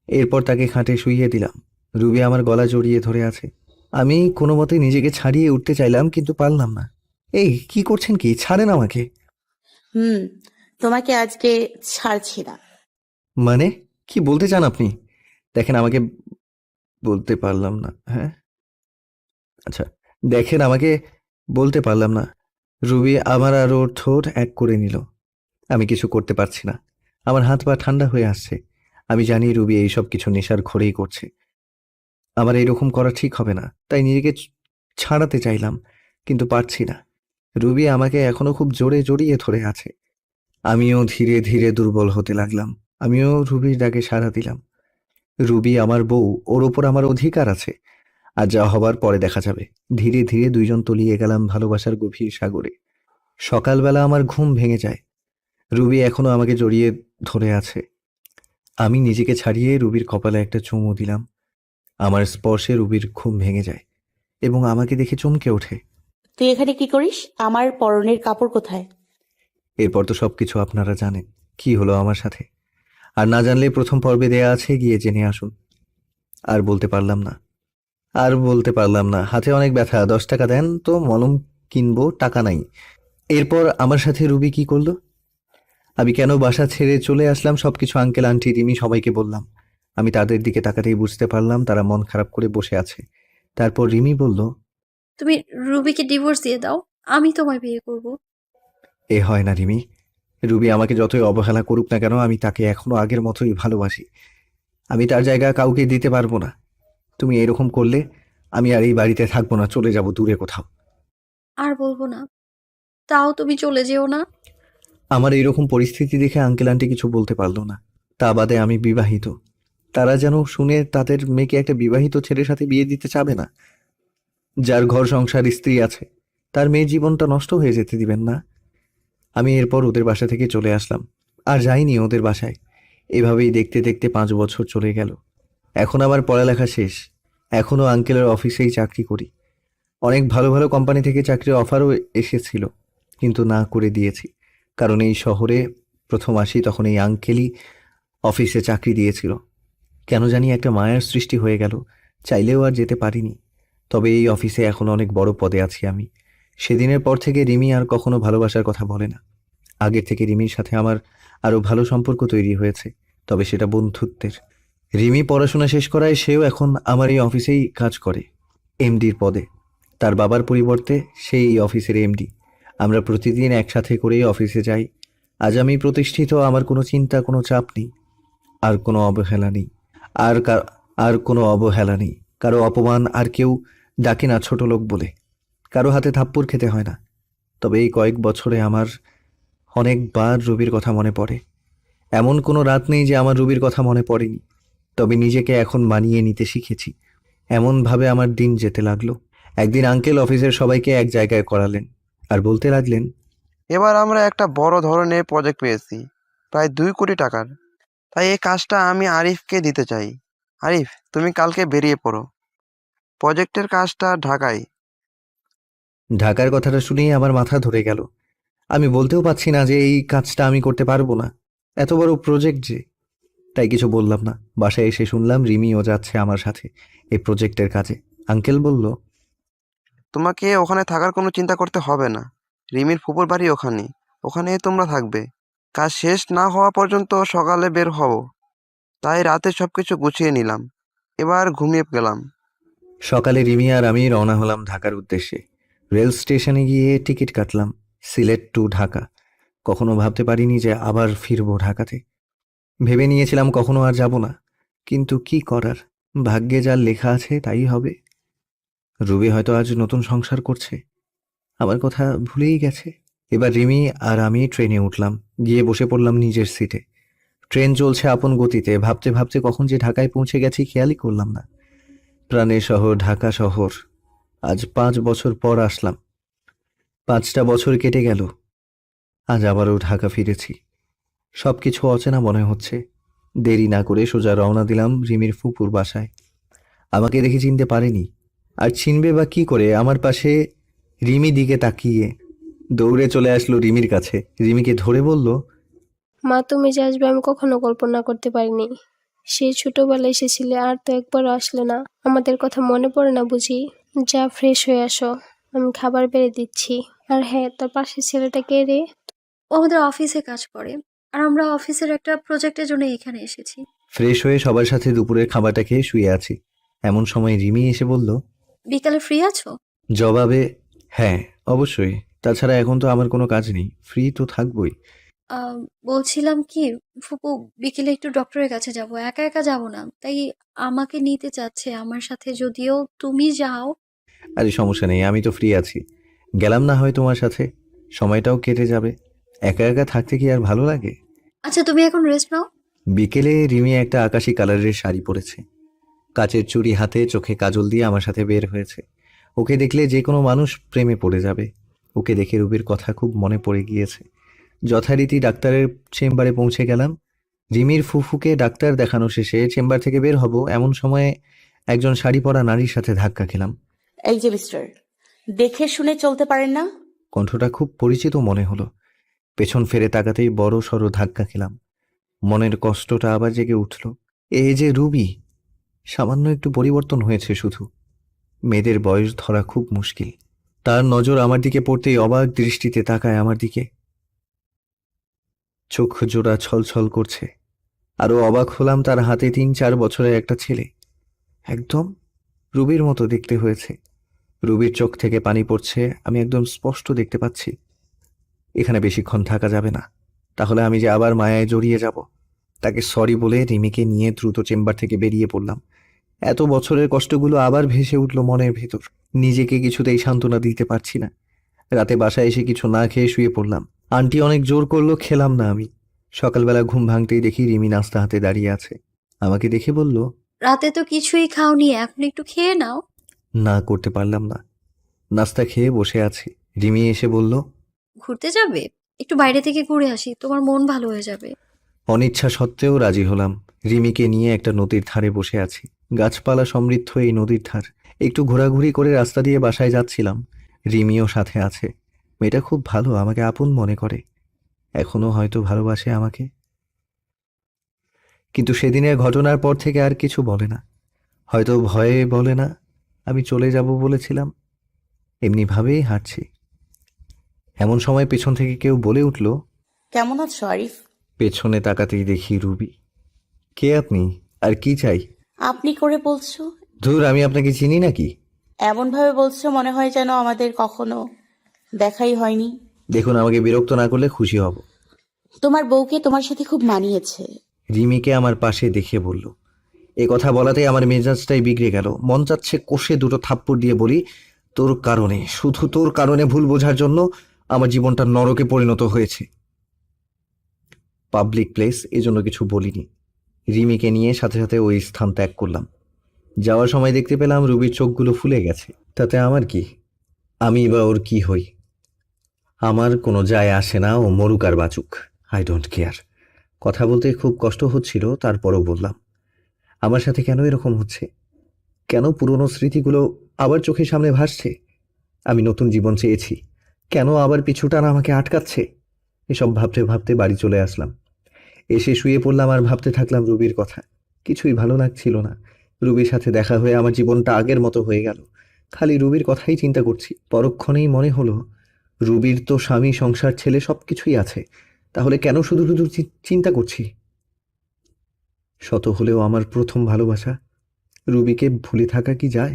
এরপর তাকে খাটে শুইয়ে দিলাম। রুবি আমার গলা জড়িয়ে ধরে আছে। আমি কোনো মতে নিজেকে ছাড়িয়ে উঠতে চাইলাম, কিন্তু পারলাম না। এই কি করছেন, কি ছাড়েন আমাকে। তোমাকে আজকে ছাড়ছি না। মানে কি বলতে চান আপনি? দেখেন, আমাকে বলতে পারলাম না। হ্যাঁ, আচ্ছা, দেখেন, আমাকে বলতে পারলাম না। রুবি আমার আর ওর ঠোঁট এক করে নিল। আমি কিছু করতে পারছি না, আমার হাত পা ঠান্ডা হয়ে আসছে। আমি জানি রুবি এইসব কিছু নেশার ঘোরেই করছে। আমার এরকম করা ঠিক হবে না, তাই নিজেকে ছাড়াতে চাইলাম, কিন্তু পারছি না। রুবি আমাকে এখনো খুব জোরে জড়িয়ে ধরে আছে। আমিও ধীরে ধীরে দুর্বল হতে লাগলাম। আমিও রুবির ডাকে সাড়া দিলাম। রুবি আমার বউ, ওর ওপর আমার অধিকার আছে। আর যা হবার পরে দেখা যাবে। ধীরে ধীরে দুইজন তলিয়ে গেলাম ভালোবাসার গভীর সাগরে। সকালবেলা আমার ঘুম ভেঙে যায়। রুবি এখনো আমাকে জড়িয়ে ধরে আছে। আমি নিজেকে ছাড়িয়ে রুবির কপালে একটা চুমু দিলাম। আমার স্পর্শে রুবির ঘুম ভেঙে যায় এবং আমাকে দেখে চমকে ওঠে। তুই এখানে কি করিস? আমার পরনের কাপড় কোথায়? এরপর তো সবকিছু আপনারা জানেন, কি হলো আমার সাথে। আর না জানলে প্রথম পর্বে দেয়া আছে, গিয়ে জেনে আসুন। আর বলতে পারলাম না। হাতে অনেক ব্যথা, 10 টাকা দেন তো মলম কিনবো, টাকা নাই। এরপর আমার সাথে রুবি কি করলো, আমি কেন বাসা ছেড়ে চলে আসলাম, সবকিছু আঙ্কেল, আন্টি, রিমি সবাইকে বললাম। আমি তাদের দিকে তাকাতেই বুঝতে পারলাম তারা মন খারাপ করে বসে আছে। তারপর রিমি বলল, তুমি রুবিকে ডিভোর্স দিয়ে দাও, আমি তোমায় বিয়ে করব। এ হয় না রিমি। রুবি আমাকে যতই অবহেলা করুক না কেন, আমি তাকে এখনো আগের মতোই ভালোবাসি। আমি তার জায়গা কাউকে দিতে পারবো না। তুমি এরকম করলে আমি আর এই বাড়িতে থাকবো না, চলে যাব দূরে কোথাও। আর বলবো না, তাও তুমি চলে যেও না। আমার এইরকম পরিস্থিতি দেখে আঙ্কেল আন্টি কিছু বলতে পারলো না। তা বাদে আমি বিবাহিত। তারা যেন শুনে তাদের মেয়েকে একটা বিবাহিত ছেলের সাথে বিয়ে দিতে চাবে না। যার ঘর সংসার, স্ত্রী আছে, তার মেয়ের জীবনটা নষ্ট হয়ে যেতে দিবেন না। আমি এরপর ওদের বাসা থেকে চলে আসলাম, আর যাইনি ওদের বাসায়। এভাবেই দেখতে দেখতে 5 বছর চলে গেল। এখন আমার পড়ালেখা শেষ। এখনও আঙ্কেলের অফিসেই চাকরি করি। অনেক ভালো ভালো কোম্পানি থেকে চাকরির অফারও এসেছিল, কিন্তু না করে দিয়েছি। কারণ এই শহরে প্রথম আসি, তখন এই আঙ্কেলই অফিসে চাকরি দিয়েছিল। কেন জানি একটা মায়ার সৃষ্টি হয়ে গেল, চাইলেও আর যেতে পারিনি। তবে এই অফিসে এখন অনেক বড় পদে আছি আমি। সেদিনের পর থেকে রিমি আর কখনো ভালোবাসার কথা বলে না। আগের থেকে রিমির সাথে আমার আরও ভালো সম্পর্ক তৈরি হয়েছে, তবে সেটা বন্ধুত্বের। রিমি পড়াশোনা শেষ করায় সেও এখন আমার এই অফিসেই কাজ করে, এমডির পদে। তার বাবার পরিবর্তে সেই এই অফিসের এমডি। আমরা প্রতিদিন একসাথে করেই অফিসে যাই। আজ আমি প্রতিষ্ঠিত, আমার কোনো চিন্তা, কোনো চাপ নেই, আর কোনো অবহেলা নেই। আর কোনো অবহেলা নেই, কারো অপমান আর কেউ ডাকে না ছোট লোক বলে, কারো হাতে থাপ্পড় খেতে হয় না। তবে এই কয়েক বছরে আমার অনেকবার রুবির কথা মনে পড়ে। এমন কোনো রাত নেই যে আমার রুবির কথা মনে পড়েনি। তবে নিজেকে এখন মানিয়ে নিতে শিখেছি। এমনভাবে আমার দিন যেতে লাগলো। একদিন আঙ্কেল অফিসের সবাইকে এক জায়গায় করালেন আর বলতে লাগলেন, এবার আমরা একটা বড় ধরনের প্রজেক্ট পেয়েছি, প্রায় 2 কোটি টাকার। তাই এই কাজটা আমি আরিফকে দিতে চাই। আরিফ, তুমি কালকে বেরিয়ে পড়ো। প্রজেক্টের কাজটা ঢাকায়। ঢাকার কথাটা শুনেই আমার মাথা ধরে গেল। আমি বলতেও পারছি না যে এই কাজটা আমি করতে পারবো না, এত বড় প্রজেক্ট যে। তাই কিছু বললাম না। বাসায় এসে শুনলাম রিমিও যাচ্ছে আমার সাথে এই প্রজেক্টের কাজে। আঙ্কেল বলল, তোমাকে ওখানে থাকার কোনো চিন্তা করতে হবে না। রিমির ফুপুর বাড়ি ওখানেই তোমরা থাকবে। কাজ শেষ না হওয়া পর্যন্ত সকালে বের হব। তাই রাতে সবকিছু গুছিয়ে নিলাম, এবার ঘুমিয়ে গেলাম। সকালে রিমি আর আমি রওনা হলাম ঢাকার উদ্দেশ্যে। রেল স্টেশনে গিয়ে টিকিট কাটলাম, সিলেট টু ঢাকা। কখনো ভাবতে পারিনি যে আবার ফিরবো ঢাকাতে। ভেবে নিয়েছিলাম কখনো আর যাব না, কিন্তু কি করার, ভাগ্যে যা লেখা আছে তাই হবে। রুবি হয়তো আজ নতুন সংসার করছে, আমার কথা ভুলেই গেছে। এবার রিমি আর আমি ট্রেনে উঠলাম, গিয়ে বসে পড়লাম নিজের সিটে। ট্রেন চলছে আপন গতিতে, ভাবতে ভাবতে কখন যে ঢাকায় পৌঁছে গেছি খেয়ালই করলাম না। প্রাণের শহর ঢাকা শহর। আজ 5 বছর পর আসলাম। 5টা বছর কেটে গেল, আজ আবারও ঢাকা ফিরেছি। সবকিছু অচেনা মনে হচ্ছে। দেরি না করে সোজা রওনা দিলাম রিমির ফুপুর বাসায়। আমাকে দেখে চিনতে পারেনি, আর চিনবে বা কি করে? আমার পাশে রিমি দিকে তাকিয়ে দৌড়ে চলে আসলো রিমির কাছে। রিমিকে ধরে বলল, মা, তুমি যে আসবে আমি কখনো কল্পনা করতে পারিনি। সেই ছোটবেলায় এসেছিলে, আর তো একবারও আসলে না। আমাদের কথা মনে পড়ে না বুঝি? যা, ফ্রেশ হয়ে আসো, আমি খাবার বেড়ে দিচ্ছি। আর হ্যাঁ, তোর পাশের ছেলেটা কে রে? ও আমাদের অফিসে কাজ করে, আর আমরা অফিসের একটা প্রজেক্টের জন্য এখানে এসেছি। ফ্রেশ হয়ে সবার সাথে দুপুরের খাবারটা খেয়ে শুয়ে আছি। এমন সময় রিমি এসে বলল, বিকালে ফ্রি আছো? জবাবে হ্যাঁ অবশ্যই, তাছাড়া এখন তো আমার কোনো কাজ নেই, ফ্রি তো থাকবই। আহ, বলছিলাম কি, ফুপু বিকেলে একটু ডক্টরের কাছে যাব, একা একা যাব না, তাই আমাকে নিতে চাচ্ছে আমার সাথে, যদিও তুমি যাও। আরে সমস্যা নেই, আমি তো ফ্রি আছি, গেলাম না হয় তোমার সাথে, সময়টাও কেটে যাবে। একা একা থাকতে কি আর ভালো লাগে? আচ্ছা, তুমি এখন রেস্ট নাও। বিকেলে রিমি একটা আকাশি কালারের শাড়ি পরেছে, কাচের চুড়ি হাতে, চোখে কাজল দিয়ে আমার সাথে বের হয়েছে। ওকে দেখলে যে কোনো মানুষ প্রেমে পড়ে যাবে। ওকে দেখে রুবির কথা খুব মনে পড়ে গিয়েছে। যথারীতি ডাক্তারের চেম্বারে পৌঁছে গেলাম। রিমির ফুফুকে ডাক্তার দেখানো শেষে চেম্বার থেকে বের হব, এমন সময়ে একজন শাড়ি পরা নারীর সাথে ধাক্কা খেলাম। এই যে মিস্টার, দেখে শুনে চলতে পারেন না? কণ্ঠটা খুব পরিচিত মনে হলো। পেছন ফিরে তাকাতেই বড় সড়ো ধাক্কা খেলাম। মনের কষ্টটা আবার জেগে উঠল। এই যে রুবি, সামান্য একটু পরিবর্তন হয়েছে শুধু। মেয়েদের বয়স ধরা খুব মুশকিল। তার নজর আমার দিকে পড়তেই অবাক দৃষ্টিতে তাকায় আমার দিকে। চোখ জোড়া ছলছল করছে। আরো অবাক হলাম, তার হাতে 3-4 বছরের একটা ছেলে, একদম রুবির মতো দেখতে হয়েছে। রুবির চোখ থেকে পানি পড়ছে, আমি একদম স্পষ্ট দেখতে পাচ্ছি। এখানে বেশিক্ষণ থাকা যাবে না, তাহলে আমি যে আবার মায়ায় জড়িয়ে যাব। তাকে সরি বলে রিমিকে নিয়ে দ্রুত চেম্বার থেকে বেরিয়ে পড়লাম। এত বছরের কষ্টগুলো আবার ভেসে উঠল মনের ভেতর। নিজেকে কিছুতেই সান্ত্বনা দিতে পারছি না। রাতে বাসায় এসে কিছু না খেয়ে শুয়ে পড়লাম। আন্টি অনেক জোর করলো, খেলাম না আমি। সকালবেলা ঘুম ভাঙতেই দেখি রিমি নাস্তা হাতে দাঁড়িয়ে আছে। আমাকে দেখে বলল, রাতে তো কিছুই খাওনি, এখন একটু খেয়ে নাও। না করতে পারলাম না। নাস্তা খেয়ে বসে আছি। রিমি এসে বলল, ঘুরতে যাবে? একটু বাইরে থেকে ঘুরে আসি, তোমার মন ভালো হয়ে যাবে। অনিচ্ছা সত্ত্বেও রাজি হলাম। রিমিকে নিয়ে একটা নদীর ধারে বসে আছি। গাছপালা সমৃদ্ধ এই নদীর ধার। একটু ঘোরাঘুরি করে রাস্তা দিয়ে বাসায় যাচ্ছিলাম। রিমিও সাথে আছে। মেয়েটা খুব ভালো, আমাকে আপন মনে করে, এখনো হয়তো ভালোবাসে আমাকে। কিন্তু সেদিনের ঘটনার পর থেকে আর কিছু বলে না। হয়তো ভয়ে বলে না। আমি চলে যাব বলেছিলাম, এমনিভাবেই হাঁটছি। এমন সময় পেছন থেকে কেউ বলে উঠল, কেমন আছো আরিফ? পেছনে তাকাতেই দেখি রুবি। কে আপনি, আর কি চাই? আপনি করে বলছো? ধুর, আমি আপনাকে চিনি নাকি? এমন ভাবে বলছো মনে হয় যেন আমাদের কখনো দেখাই হয়নি। দেখুন, আমাকে বিরক্ত না করলে খুশি হব। তোমার বউকে তোমার সাথে খুব মানিয়েছে। রিমিকে আমার পাশে দেখে বলল। এ কথা বলাতেই আমার মেজাজটাই বিগড়ে গেল। মন চাচ্ছে কষে দুটো থাপ্পড় দিয়ে বলি, তোর কারণে, শুধু তোর কারণে ভুল বোঝার জন্য আমার জীবনটা নরকে পরিণত হয়েছে। পাবলিক প্লেস, এজন্য কিছু বলিনি। রিমিকে নিয়ে সাথে সাথে ওই স্থান ত্যাগ করলাম। যাওয়ার সময় দেখতে পেলাম রুবির চোখগুলো ফুলে গেছে। তাতে আমার কি? আমি বা ওর কি হই? আমার কোনো যায় আসে না, ও মরুক আর বাঁচুক, আই ডোন্ট কেয়ার। কথা বলতে খুব কষ্ট হচ্ছিল, তারপরও বললাম, আমার সাথে কেন এরকম হচ্ছে? কেন পুরনো স্মৃতিগুলো আবার চোখের সামনে ভাসছে? আমি নতুন জীবন চেয়েছি, কেন আবার পিছুটানা আমাকে আটকাচ্ছে? এসব ভাবতে ভাবতে বাড়ি চলে আসলাম। এসে শুয়ে পড়লাম আর ভাবতে থাকলাম রুবির কথা। কিছুই ভালো লাগছিল না। রুবির সাথে দেখা হয়ে আমার জীবনটা আগের মতো হয়ে গেল। খালি রুবির কথাই চিন্তা করছি। পরক্ষণেই মনে হলো, রুবির তো স্বামী, সংসার, ছেলে সবকিছুই আছে, তাহলে কেন শুধু শুধু চিন্তা করছি? শত হলেও আমার প্রথম ভালোবাসা। রুবিকে ভুলে থাকা কি যায়?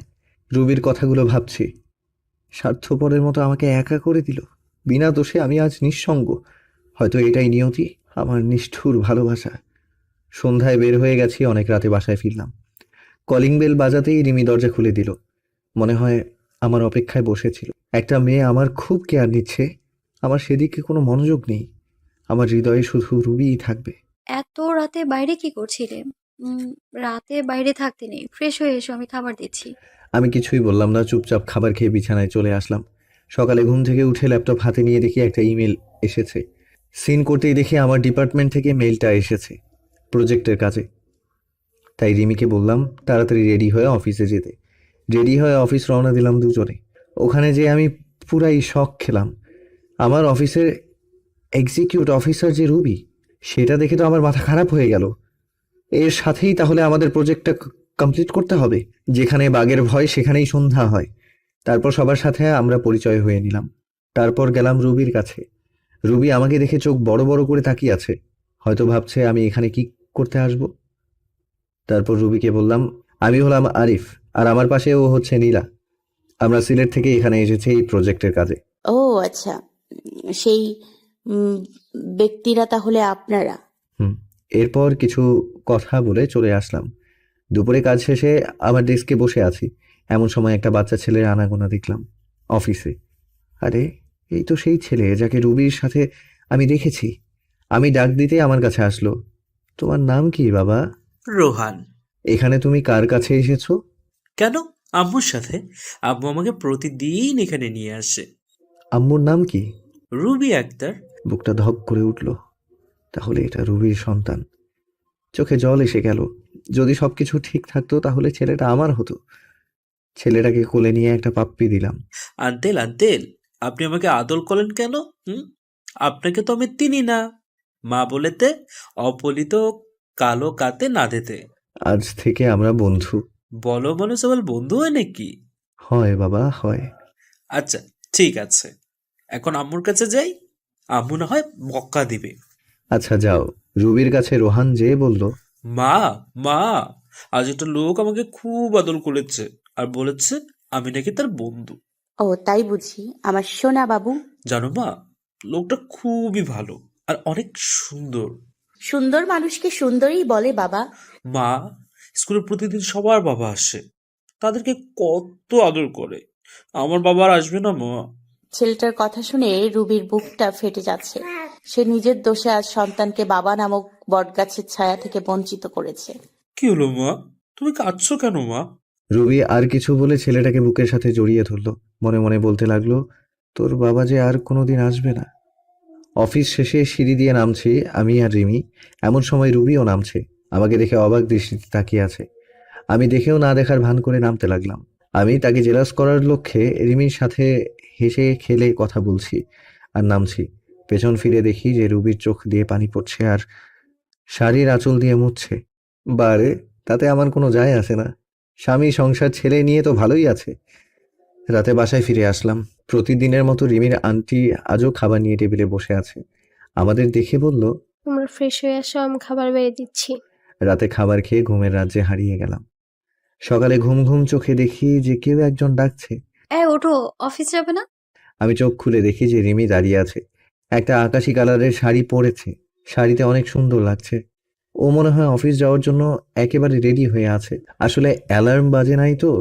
রুবির কথাগুলো ভাবছি। স্বার্থপরের মতো আমাকে একা করে দিল। বিনা দোষে আমি আজ নিঃসঙ্গ। হয়তো এটাই নিয়তি, আমার নিষ্ঠুর ভালোবাসা। সন্ধ্যায় বের হয়ে গেছি, অনেক রাতে বাসায় ফিরলাম। কলিং বেল বাজাতেই রিমি দরজা খুলে দিল। মনে হয় আমার অপেক্ষায় বসেছিল। একটা মেয়ে আমার খুব কেয়ার নিচ্ছে, আমার সেদিকে কোনো মনোযোগ নেই। আমার হৃদয়ে শুধু রুবিই থাকবে। এত রাতে বাইরে কি করছিলে? রাতে বাইরে থাকতে নেই, ফ্রেশ হয়ে এসো, আমি খাবার দিচ্ছি। আমি কিছুই বললাম না, চুপচাপ খাবার খেয়ে বিছানায় চলে আসলাম। সকালে ঘুম থেকে উঠে ল্যাপটপ হাতে নিয়ে দেখি একটা ইমেল এসেছে। সিন করতেই দেখি আমার ডিপার্টমেন্ট থেকে মেইলটা এসেছে প্রজেক্টের কাজে। তাই রিমিকে বললাম তাড়াতাড়ি রেডি হয়ে অফিসে যেতে। রেডি হয়ে অফিস রওনা দিলাম দুজনে। ওখানে যে আমি পুরাই শক খেলাম। আমার অফিসের এক্সিকিউট অফিসার যে রুবি, সেটা দেখে তো আমার মাথা খারাপ হয়ে গেল। এর সাথেই তাহলে আমাদের প্রজেক্টটা কমপ্লিট করতে হবে। যেখানে বাঘের ভয় সেখানেই সন্ধ্যা হয়। তারপর সবার সাথে আমরা পরিচয় হয়ে নিলাম। তারপর গেলাম রুবির কাছে। রুবি আমাকে দেখে চোখ বড় বড় করে তাকিয়ে আছে, হয়তো ভাবছে আমি এখানে কি করতে আসব। তারপর রুবিকে বললাম আমি হলাম আরিফ, আর আমার পাশে ও হচ্ছে নীলা। আমরা সিলেট থেকে এখানে এসেছি এই প্রজেক্টের কাজে। ও আচ্ছা, সেই উম, ব্যক্তিরা তাহলে আপনারা? এরপর কিছু কথা বলে চলে আসলাম। দুপুরে কাজ শেষে আমার ডেস্কে বসে আছি, এমন সময় একটা বাচ্চা ছেলের আনাগোনা দেখলাম অফিসে। আরে এই তো সেই ছেলে যাকে রুবির সাথে আমি দেখেছি। আমি ডাক দিতে আমার কাছে আসলো। তোমার নাম কি বাবা? রোহান। এখানে তুমি কার কাছে এসেছো? কেন? আম্মুর সাথে। আম্মু আমাকে প্রতিদিন এখানে নিয়ে আসে। আম্মুর নাম কি? রুবি আক্তার। বুকটা ধক করে উঠল। তাহলে এটা রুবির সন্তান। চোখে জল এসে গেল। যদি সবকিছু ঠিক থাকতো তাহলে ছেলেটা আমার হতো। ছেলেটাকে কোলে নিয়ে একটা পাপ্পি দিলাম। আঙ্কেল আঙ্কেল, আপনি আমাকে আদর করেন কেন? আপনাকে তো আমি চিনি না। মা বলেতে অপলিত কালো কাতে না দিতে। আজ থেকে আমরা বন্ধু। বলো মানুষ আবার বন্ধু হয় নাকি? হয় বাবা, হয়। আচ্ছা ঠিক আছে, এখন আম্মুর কাছে যাই, আম্মু না হয় বক্কা দিবে। আচ্ছা যাও। রুবির কাছে রোহান যেয়ে বলল, মা মা, আজ একটা লোক আমাকে খুব আদর করেছে আর বলেছে আমি নাকি তার বন্ধু। ও তাই বুঝি আমার সোনা বাবু? জানো মা, লোকটা খুবই ভালো আর অনেক সুন্দর। সুন্দর মানুষকে সুন্দরই বলে বাবা। মা, স্কুলে প্রতিদিন সবার বাবা আসে, তাদেরকে কত আদর করে। আমার বাবা আর আসবে না মা? ছেলেটার কথা শুনে রুবির বুকটা ফেটে যাচ্ছে। সে নিজের দোষে আজ সন্তানকে বাবা নামক বটগাছের ছায়া থেকে বঞ্চিত করেছে। কি হলো মা, তুমি কাঁদছো কেন মা? রুবি আর কিছু বলে ছেলেটাকে বুকের সাথে জড়িয়ে ধরলো। মনে মনে বলতে লাগলো, তোর বাবা যে আর কোনোদিন আসবে না। অফিস শেষে সিঁড়ি দিয়ে নামছি আমি আর রিমি। এমন সময় রুবিও নামছে। আমাকে দেখে অবাক দৃষ্টিতে তাকিয়ে আছে। আমি দেখেও না দেখার ভান করে নামতে লাগলাম। আমি তাকে জেলাস করার লক্ষ্যে রিমির সাথে হেসে খেলে কথা বলছি আর নামছি। পেছন ফিরে দেখি যে রুবির চোখ দিয়ে পানি পড়ছে আর শাড়ির আঁচল দিয়ে মুছছে। বারে, তাতে আমার কোনো যায় আসে না। স্বামী, সংসার, ছেলে নিয়ে তো ভালোই আছে। রাতে বাসায় ফিরে আসলাম। প্রতিদিনের মতো রিমির আন্টি আজও খাবার নিয়ে টেবিলে বসে আছে। আমাদের দেখে বলল, তোমরা ফ্রেশ হয়ে আসো, আমি খাবার বেড়ে দিচ্ছি। রাতে খাবার খেয়ে ঘুমের রাজ্যে হারিয়ে গেলাম। সকালে ঘুম ঘুম চোখে দেখি যে কেউ একজন ডাকছে। ওঠো, অফিস যাবে না? আমি চোখ খুলে দেখি যে রিমি দাঁড়িয়ে আছে। একটা আকাশি কালারের শাড়ি পরেছে। শাড়িতে অনেক সুন্দর লাগছে। ও মনে হয় অফিস যাওয়ার জন্য একেবারে রেডি হয়ে আছে। আসলে অ্যালার্ম বাজে নাই তো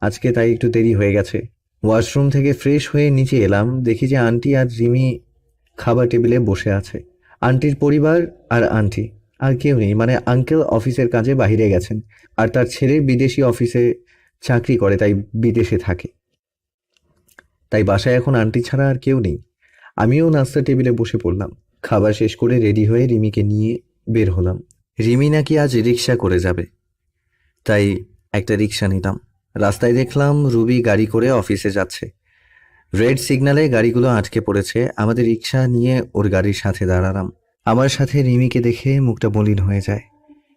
আজকে, তাই একটু দেরি হয়ে গেছে। ওয়াশরুম থেকে ফ্রেশ হয়ে নিচে এলাম। দেখি যে আন্টি আর রিমি খাবার টেবিলে বসে আছে। আন্টির পরিবার আর আন্টি, আর কেউ নেই। মানে আঙ্কেল অফিসের কাজে বাইরে গেছেন, আর তার ছেলে বিদেশি অফিসে চাকরি করে, তাই বিদেশে থাকে। তাই বাসায় এখন আন্টি ছাড়া আর কেউ নেই। আমিও নাস্তা টেবিলে বসে পড়লাম। খাবার শেষ করে রেডি হয়ে রিমিকে নিয়ে বের হলাম। রিমি নাকি আজ রিক্সা করে যাবে, তাই একটা রিক্সা নিলাম। রাস্তায় দেখলাম রুবি গাড়ি করে অফিসে যাচ্ছে। রেড সিগন্যালে গাড়িগুলো আটকে পড়েছে। আমাদের রিক্সা নিয়ে ওর গাড়ির সাথে দাঁড়ালাম। আমার সাথে রিমিকে দেখে মুখটা মলিন হয়ে যায়।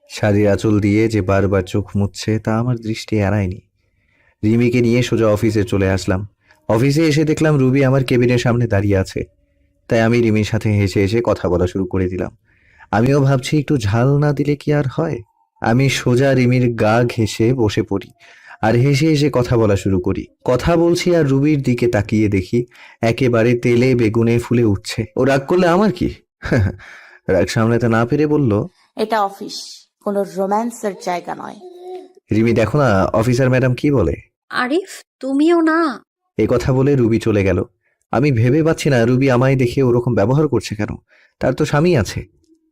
শাড়ির আঁচল দিয়ে যে বারবার চোখ মুছছে তা আমার দৃষ্টি এড়ায়নি। রিমিকে নিয়ে সোজা অফিসে চলে আসলাম। অফিসে এসে দেখলাম রুবি আমার কেবিনের সামনে দাঁড়িয়ে আছে। তাই আমি রিমির সাথে হেসে হেসে কথা বলা শুরু করে দিলাম। আমিও ভাবছি একটু ঝাল না দিলে কি আর হয়। আমি সোজা রিমির গা ঘেঁষে বসে পড়ি আর হেসে হেসে কথা বলা শুরু করি। কথা বলছি আর রুবির দিকে তাকিয়ে দেখি একেবারে তেলে বেগুনে ফুলে উঠছে। ও রাগ করলে আমার কি? রাগ সামলাতে না পেরে বলল, এটা অফিস, কোনো রোম্যান্সের জায়গা নয়। রিমি দেখো না অফিসার ম্যাডাম কি বলে। আরিফ, তুমিও না। এ কথা বলে রুবি চলে গেল। আমি ভেবে পাচ্ছি না রুবি আমায় দেখে ওরকম ব্যবহার করছে কেন। তার তো স্বামী আছে।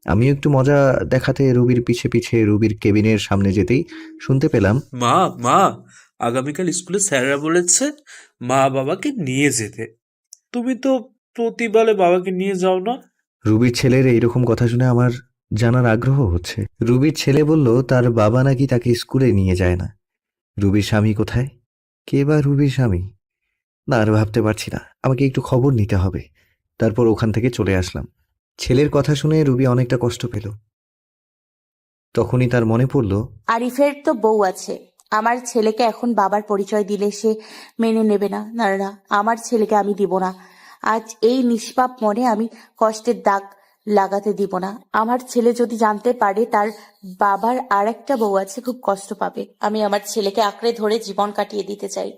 আমিও একটু মজা দেখাতে রুবির পিছে পিছে রুবির কেবিনের সামনে যেতেই শুনতে পেলাম, মা মা আগামীকাল স্কুলে স্যাররা বলেছে মা বাবাকে নিয়ে যেতে। তুমি তো প্রতিবারে বাবাকে নিয়ে যাও না। রুবির ছেলের এইরকম কথা শুনে আমার জানার আগ্রহ হচ্ছে। রুবির ছেলে বলল তার বাবা নাকি তাকে স্কুলে নিয়ে যায় না। রুবির স্বামী কোথায়? কে বা রুবির স্বামী? না, আর ভাবতে পারছি না। আমাকে একটু খবর নিতে হবে। তারপর ওখান থেকে চলে আসলাম। ছেলের কথা শুনে রুবি অনেকটা কষ্ট পেল। তখনই তার মনে পড়ল, আরিফের তো বউ আছে। আমার ছেলেকে এখন বাবার পরিচয় দিলে সে মেনে নেবে না। না না, আমার ছেলেকে আমি দিব না। আজ এই নিষ্পাপ মনে আমি কষ্টের দাগ লাগাতে দিব না। আমার ছেলে যদি জানতে পারে তার বাবার আর একটা বউ আছে, খুব কষ্ট পাবে। আমি আমার ছেলেকে আঁকড়ে ধরে জীবন কাটিয়ে দিতে চাই।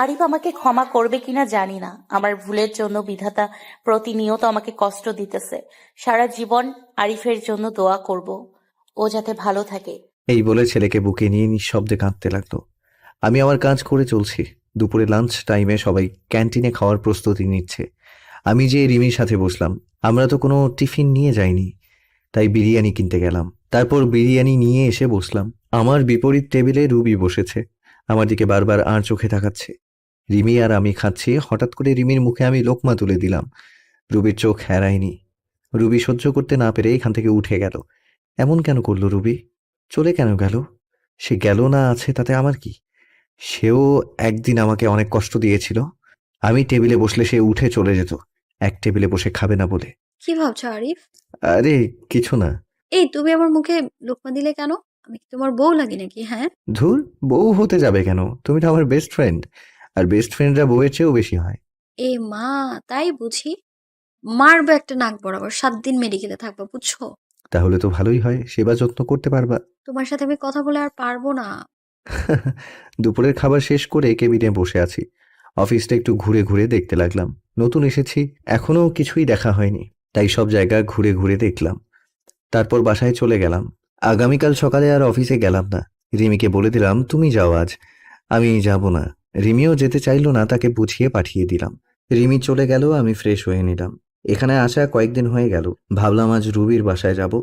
আরিফ আমাকে ক্ষমা করবে কিনা জানি না। আমার ভুলের জন্য বিধাতা প্রতিনিয়ত আমাকে কষ্ট দিতেছে। সারা জীবন আরিফের জন্য দোয়া করব, ও যাতে ভালো থাকে। এই বলে ছেলেকে বুকে নিয়ে নিঃশব্দে কাঁদতে লাগলো। আমি আমার কাজ করে চলছি। দুপুরে লাঞ্চ টাইমে সবাই ক্যান্টিনে খাওয়ার প্রস্তুতি নিচ্ছে। আমি যে রিমির সাথে বসলাম। আমরা তো কোনো টিফিন নিয়ে যাইনি, তাই বিরিয়ানি কিনতে গেলাম। তারপর বিরিয়ানি নিয়ে এসে বসলাম। আমার বিপরীত টেবিলে রুবি বসেছে। আমার দিকে বারবার আর চোখে তাকাচ্ছে। রিমি আর আমি খাচ্ছি। হঠাৎ করে রিমির মুখে আমি লোকমা তুলে দিলাম। রুবির চোখ এড়ায়নি। রুবি সহ্য করতে না পেরে এখান থেকে উঠে গেল। এমন কেন করলো রুবি? চলে কেন গেল? সে গেল না আছে তাতে আমার কি? সেও একদিন আমাকে অনেক কষ্ট দিয়েছিল। আমি টেবিলে বসলে সে উঠে চলে যেত, এক টেবিলে বসে খাবে না বলে। কি ভাবছো আরিফ? আরে কিছু না। এই তুমি আমার মুখে লোকমা দিলে কেন? আমি কি তোমার বউ লাগি নাকি? হ্যাঁ, ধুর, বউ হতে যাবে কেন? তুমি তো আমার বেস্ট ফ্রেন্ড, আর বেস্ট ফ্রেন্ডরা বউয়ের চেয়েও বেশি হয়। এ মা, তাই বুঝি? মারবো একটা নাক বরাবর, 7 দিন মেডিকেলে থাকবো, বুঝছো? তাহলে তো ভালোই হয়, সেবা যত্ন করতে পারবা। তোমার সাথে আমি কথা বলে আর পারবো না। দুপুরের খাবার শেষ করে কেবিনে বসে আছি। অফিসটা একটু ঘুরে ঘুরে দেখতে লাগলাম। নতুন এসেছি, এখনো কিছুই দেখা হয়নি, তাই সব জায়গা ঘুরে ঘুরে দেখলাম। তারপর বাসায় চলে গেলাম। আগামীকাল সকালে আর অফিসে গেলাম না। রিমিকে বলে দিলাম তুমি যাও আজ, আমি যাব না। রিমিও যেতে চাইলো না, তাকে বুঝিয়ে পাঠিয়ে দিলাম। রিমি চলে গেল, আমি ফ্রেশ হয়ে নিলাম। এখানে আসা কয়েকদিন হয়ে গেল। ভাবলাম আজ রুবির বাসায় যাব।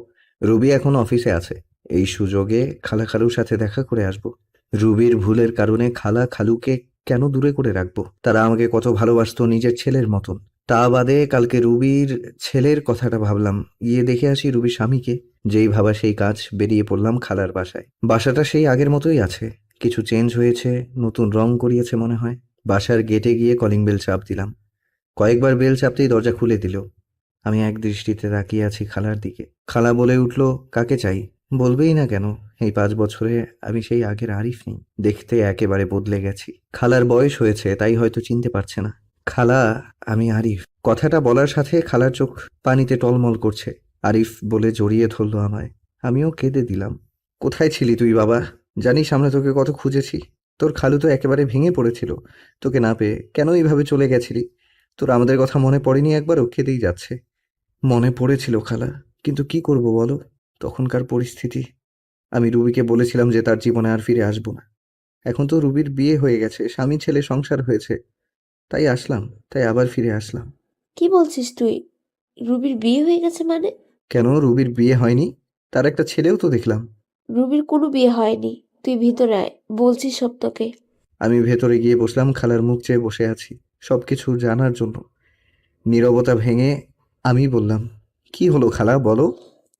রুবি এখন অফিসে আছে, এই সুযোগে খালা খালুর সাথে দেখা করে আসব। রুবির ভুলের কারণে খালা খালুকে কেন দূরে করে রাখবো? তারা আমাকে কত ভালোবাসতো, নিজের ছেলের মতন। তা বাদে কালকে রুবির ছেলের কথাটা ভাবলাম, গিয়ে দেখে আসি রুবির স্বামীকে। যেই ভাবা সেই কাজ, বেরিয়ে পড়লাম খালার বাসায়। বাসাটা সেই আগের মতোই আছে, কিছু চেঞ্জ হয়েছে, নতুন রং করিয়েছে মনে হয়। বাসার গেটে গিয়ে কলিং বেল চাপ দিলাম। কয়েকবার বেল চাপতেই দরজা খুলে দিল। আমি এক দৃষ্টিতে তাকিয়ে আছি খালার দিকে। খালা বলে উঠল, কাকে চাই? বলবেই না কেন, এই 5 বছরে আমি সেই আগের আরিফ নেই। দেখতে একেবারে বদলে গেছি। খালার বয়স হয়েছে, তাই হয়তো চিনতে পারছে না। খালা, আমি আরিফ। কথাটা বলার সাথে খালার চোখ পানিতে টলমল করছে। আরিফ বলে জড়িয়ে ধরলো আমায়। আমিও কেঁদে দিলাম। কোথায় ছিলি তুই বাবা? জানিস আমরা তোকে কত খুঁজেছি। তোর খালু তো একেবারে ভেঙে পড়েছিল তোকে না পেয়ে। কেন এইভাবে চলে গেছিলি? তোর আমাদের কথা মনে পড়েনি একবারও? কেঁদেই যাচ্ছে। মনে পড়েছিল খালা, কিন্তু কি করব বলো, তখনকার পরিস্থিতি। আমি রুবিকে বলেছিলাম যে তার জীবনে আর ফিরে আসবো না। এখন তো রুবির বিয়ে হয়ে গেছে, স্বামী ছেলে সংসার হয়েছে, তাই আসলাম, তাই আবার ফিরে আসলাম। কি বলছিস তুই? রুবির বিয়ে হয়ে গেছে মানে? কেন, রুবির বিয়ে হয়নি? তার একটা ছেলেও তো দেখলাম। রুবির কোনো বিয়ে হয়নি। তুই ভিতরে আয়, বলছি সব তোকে। আমি ভেতরে গিয়ে বসলাম, খালার মুখ চেয়ে বসে আছি সবকিছু জানার জন্য। নীরবতা ভেঙে আমি বললাম, কি হলো খালা, বলো।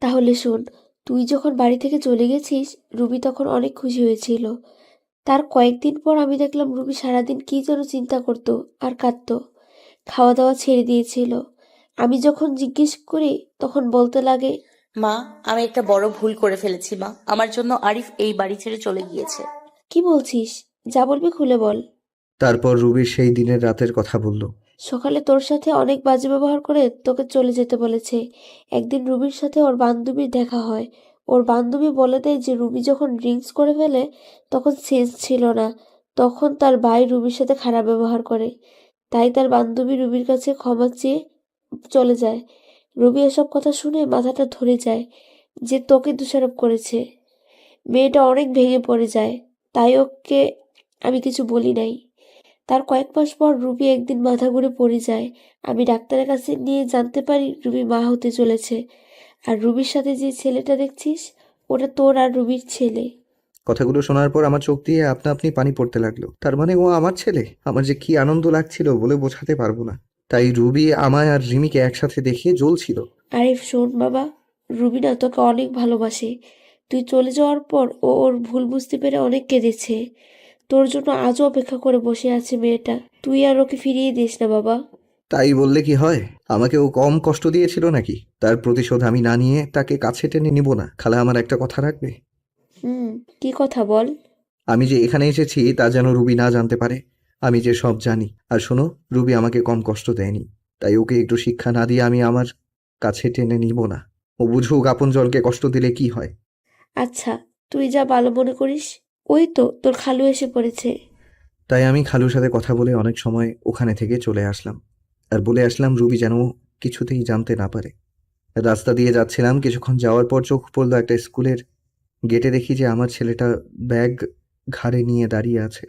তাহলে শোন, তুই যখন বাড়ি থেকে চলে গেছিস, রুবি তখন অনেক খুশি হয়েছিল। তার কয়েকদিন পর আমি দেখলাম রুবি সারাদিন কি যেন চিন্তা করতো আর কাঁদতো। খাওয়া দাওয়া ছেড়ে দিয়েছিল। আমি যখন জিজ্ঞেস করি তখন বলতে লাগে, মা, আমি একটা বড় ভুল করে ফেলেছি মা। আমার জন্য আরিফ এই বাড়ি ছেড়ে চলে গিয়েছে। কি বলছিস? যা বলবি খুলে বল। তারপর রুবির সেই দিনের রাতের কথা বলল। সকালে তোর সাথে অনেক বাজে ব্যবহার করে তোকে চলে যেতে বলেছে। একদিন রুবির সাথে ওর বান্ধবীর দেখা হয়। ওর বান্ধবী বলে দেয় যে রুবি যখন ড্রিঙ্কস করে ফেলে তখন সেন্স ছিল না, তখন তার ভাই রুবির সাথে খারাপ ব্যবহার করে। তাই তার বান্ধবী রুবির কাছে ক্ষমা চেয়ে চলে যায়। রুবি এসব কথা শুনে মাথাটা ধরে যায় যে তোকে দোষারোপ করেছে। মেয়েটা অনেক ভেঙে পড়ে যায়, তাই ওকে আমি কিছু বলি নাই। তার কয়েক মাস পর রুবি একদিন মাথা ঘুরে পড়ে যায়। আমি ডাক্তারের কাছে নিয়ে জানতে পারি রুবি মা হতে চলেছে। আর রুবির সাথে যে ছেলেটা দেখছিস ওটা তোর আর রুবির ছেলে। কথাগুলো শোনার পর আমার চোখ দিয়ে আপনা আপনি পানি পড়তে লাগলো। তার মানে ও আমার ছেলে। আমার যে কি আনন্দ লাগছিল বলে বোঝাতে পারবো না। তাই রুবি আমায় আর রিমিকে একসাথে দেখে জ্বলছিল। আরিফ শোন বাবা, রুবি না তোকে অনেক ভালোবাসে। তুই চলে যাওয়ার পর ও ওর ভুল বুঝতে পেরে অনেক কেঁদেছে। তোর জন্য আজও অপেক্ষা করে বসে আছে মেয়েটা। তুই আর ওকে ফিরিয়ে দিস না বাবা। তাই বললে কি হয়? আমাকে ও কম কষ্ট দিয়েছিল নাকি? তার প্রতিশোধ আমি না নিয়ে তাকে কাছে টেনে নিব না। খালা আমার একটা কথা রাখবে? কি কথা বল? আমি যে এখানে এসেছি তা যেন রুবি না জানতে পারে। আমি যে সব জানি। আর শোনো, রুবি আমাকে কম কষ্ট দেয়নি। তাই ওকে একটু শিক্ষা না দিয়ে আমি আমার কাছে টেনে নিব না। ও বুঝুক আপন জলকে কষ্ট দিলে কি হয়। আচ্ছা, তুই যা ভালো মনে করিস। ওই তো তোর খালু এসে পড়েছে। তাই আমি খালুর সাথে কথা বলে অনেক সময় ওখানে থেকে চলে আসলাম। আর বলে আসলাম রুবি যেন কিছুতেই জানতে না পারে। রাস্তা দিয়ে যাচ্ছিলাম, কিছুক্ষণ যাওয়ার পর চোখ পড়লো একটা স্কুলের গেটে। দেখি যে আমার ছেলেটা ব্যাগ ঘাড়ে নিয়ে দাঁড়িয়ে আছে।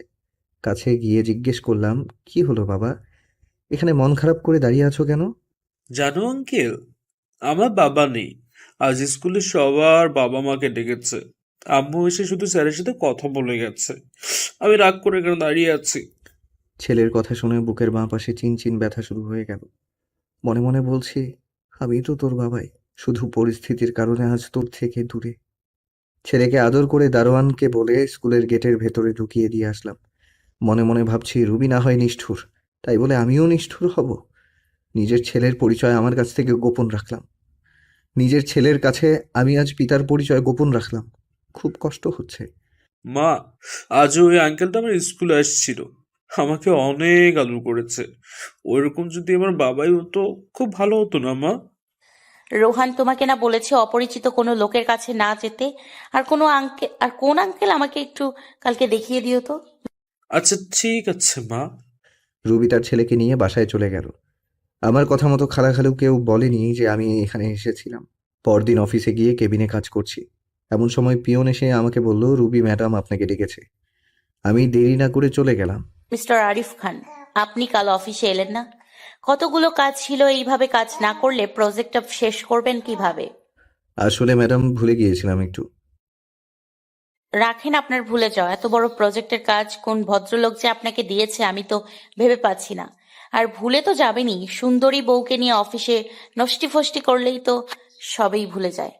কাছে গিয়ে জিজ্ঞেস করলাম, কি হলো বাবা, এখানে মন খারাপ করে দাঁড়িয়ে আছো কেন? জানো আঙ্কেল, আমার বাবা নেই। আজ স্কুলে সবার বাবা মাকে ডেকেছে। আম্মু এসে শুধু স্যারের সাথে কথা বলে গেছে। আমি রাগ করে এখানে দাঁড়িয়ে আছি। ছেলের কথা শুনে বুকের বাঁ পাশে চিনচিন ব্যথা শুরু হয়ে গেল। মনে মনে বলছি, আমি তো তোর বাবাই, শুধু পরিস্থিতির কারণে আজ তোর থেকে দূরে। ছেলেকে আদর করে দারোয়ানকে বলে স্কুলের গেটের ভেতরে ঢুকিয়ে দিয়ে আসলাম। মনে মনে ভাবছি রুবি না হয় নিষ্ঠুর, তাই বলে আমিও নিষ্ঠুর হব? নিজের ছেলের পরিচয় আমার কাছ থেকে গোপন রাখলাম। নিজের ছেলের কাছে আমি আজ পিতার পরিচয় গোপন রাখলাম। খুব কষ্ট হচ্ছে। মা, আজও ওই আঙ্কেলটা আমার স্কুলে আসছিল। আমাকে অনেক আদর করেছে। ওইরকম যদি আমার বাবাই হতো খুব ভালো হতো না মা? রোহান তোমাকে না বলেছে অপরিচিত কোনো লোকের কাছে না যেতে? আর কোন আঙ্কেল আমাকে একটু কালকে দেখিয়ে দিও তো। আচ্ছা ঠিক আছে মা। রুবি তার ছেলেকে নিয়ে বাসায় চলে গেল। আমার কথা মতো খালাখালু কেউ বলেনি যে আমি এখানে এসেছিলাম। পরদিন অফিসে গিয়ে কেবিনে কাজ করছি। এমন সময় পিয়ন এসে আমাকে বলল, রুবি ম্যাডাম আপনাকে ডেকেছে। আমি দেরি না করে চলে গেলাম। মিস্টার আরিফ খান, আপনি কাল অফিসে এলেন না? কতগুলো কাজ ছিল, এইভাবে কাজ না করলে প্রজেক্টটা শেষ করবেন কিভাবে? আসলে ম্যাডাম ভুলে গিয়েছিলাম একটু। রাখেন আপনার ভুলে যাওয়া। এত বড় প্রজেক্টের কাজ কোন ভদ্রলোক যে আপনাকে দিয়েছে আমি তো ভেবে পাচ্ছি না। আর ভুলে তো যাবেনই, সুন্দরী বউকে নিয়ে অফিসে নষ্টি ফষ্টি করলেই তো সবই ভুলে যায়।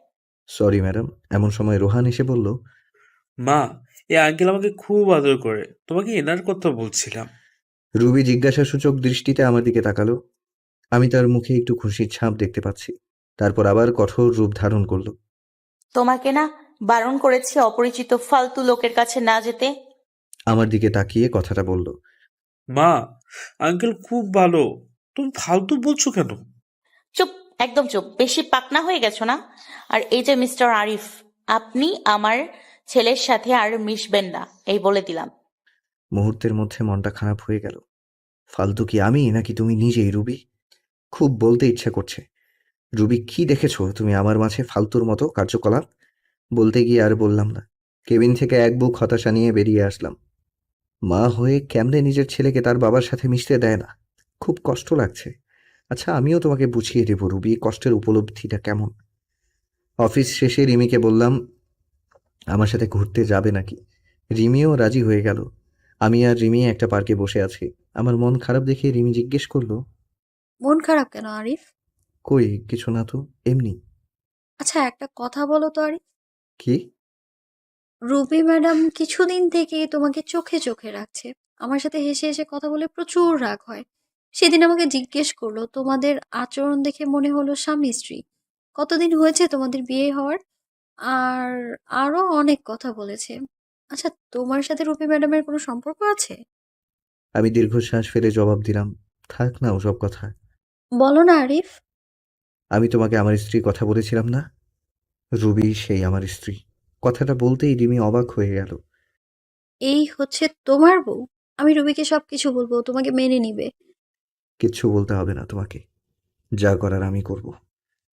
Sorry madam. এমন সময় রোহান এসে বলল, মা, এই আঙ্কেল আমাকে খুব আদর করে। তোমাকে এনার কথা বলছিলাম। রুবি জিজ্ঞাসাসূচক দৃষ্টিতে আমার দিকে তাকালো। আমি তার মুখে একটু খুশির ছাপ দেখতে পাচ্ছি। তারপর আবার কঠোর রূপ ধারণ করলো। তোমাকে না বারণ করেছি অপরিচিত ফালতু লোকের কাছে না যেতে? আমার দিকে তাকিয়ে কথাটা বলল। মা, আঙ্কেল খুব ভালো। তুমি ফালতু বলছো কেন? চুপ, একদম চুপ। বেশি পাকনা হয়ে গেছো না? আর এই যে মিস্টার আরিফ, আপনি আমার ছেলের সাথে আর মিশবেন না, এই বলে দিলাম। মুহূর্তের মধ্যে মনটা খারাপ হয়ে গেল। ফালতু কি আমি নাকি তুমি নিজেই রুবি? খুব বলতে ইচ্ছা করছে। রুবি, কি দেখেছো তুমি আমার মাঝে ফালতুর মতো কার্যকলাপ? বলতে গিয়ে আর বললাম না। কেবিন থেকে এক বুক হতাশা নিয়ে বেরিয়ে আসলাম। মা হয়ে কেমনে নিজের ছেলেকে তার বাবার সাথে মিশতে দেয় না। খুব কষ্ট লাগছে। আচ্ছা, আমিও তোমাকে বুঝিয়ে দেবো রুবি, কষ্টের উপলব্ধিটা কেমন। অফিস শেষে রিমিকে বললাম আমার সাথে ঘুরতে যাবে নাকি। রিমিও রাজি হয়ে গেল। আমি আর রিমি একটা পার্কে বসে আছি। আমার মন খারাপ দেখে রিমি জিজ্ঞেস করলো, মন খারাপ কেন আরিফ? কই কিছু না তো, এমনি। আচ্ছা একটা কথা বলো তো আরিফ, কি? রুবি ম্যাডাম কিছুদিন থেকে তোমাকে চোখে চোখে রাখছে। আমার সাথে হেসে হেসে কথা বলে প্রচুর রাগ হয়। সেদিন আমাকে জিজ্ঞেস করলো, তোমাদের আচরণ দেখে মনে হলো স্বামী স্ত্রী। কতদিন হয়েছে তোমাদের বিয়ে হওয়ার? আর আরো অনেক কথা বলেছে। আচ্ছা তোমার সাথে রুবি ম্যাডামের কোনো সম্পর্ক আছে? আমি দীর্ঘশ্বাস ফেলে জবাব দিলাম, থাক না ওসব কথা। বলো না আরিফ। আমি তোমাকে আমার স্ত্রী কথা বলেছিলাম না? রুবি সেই আমার স্ত্রী। কথাটা বলতেই রিমি অবাক হয়ে গেল। এই হচ্ছে তোমার বউ? আমি রুবিকে সবকিছু বলবো, ও তোমাকে মেনে নিবে। কিচ্ছু বলতে হবে না তোমাকে, যা করার আমি করব।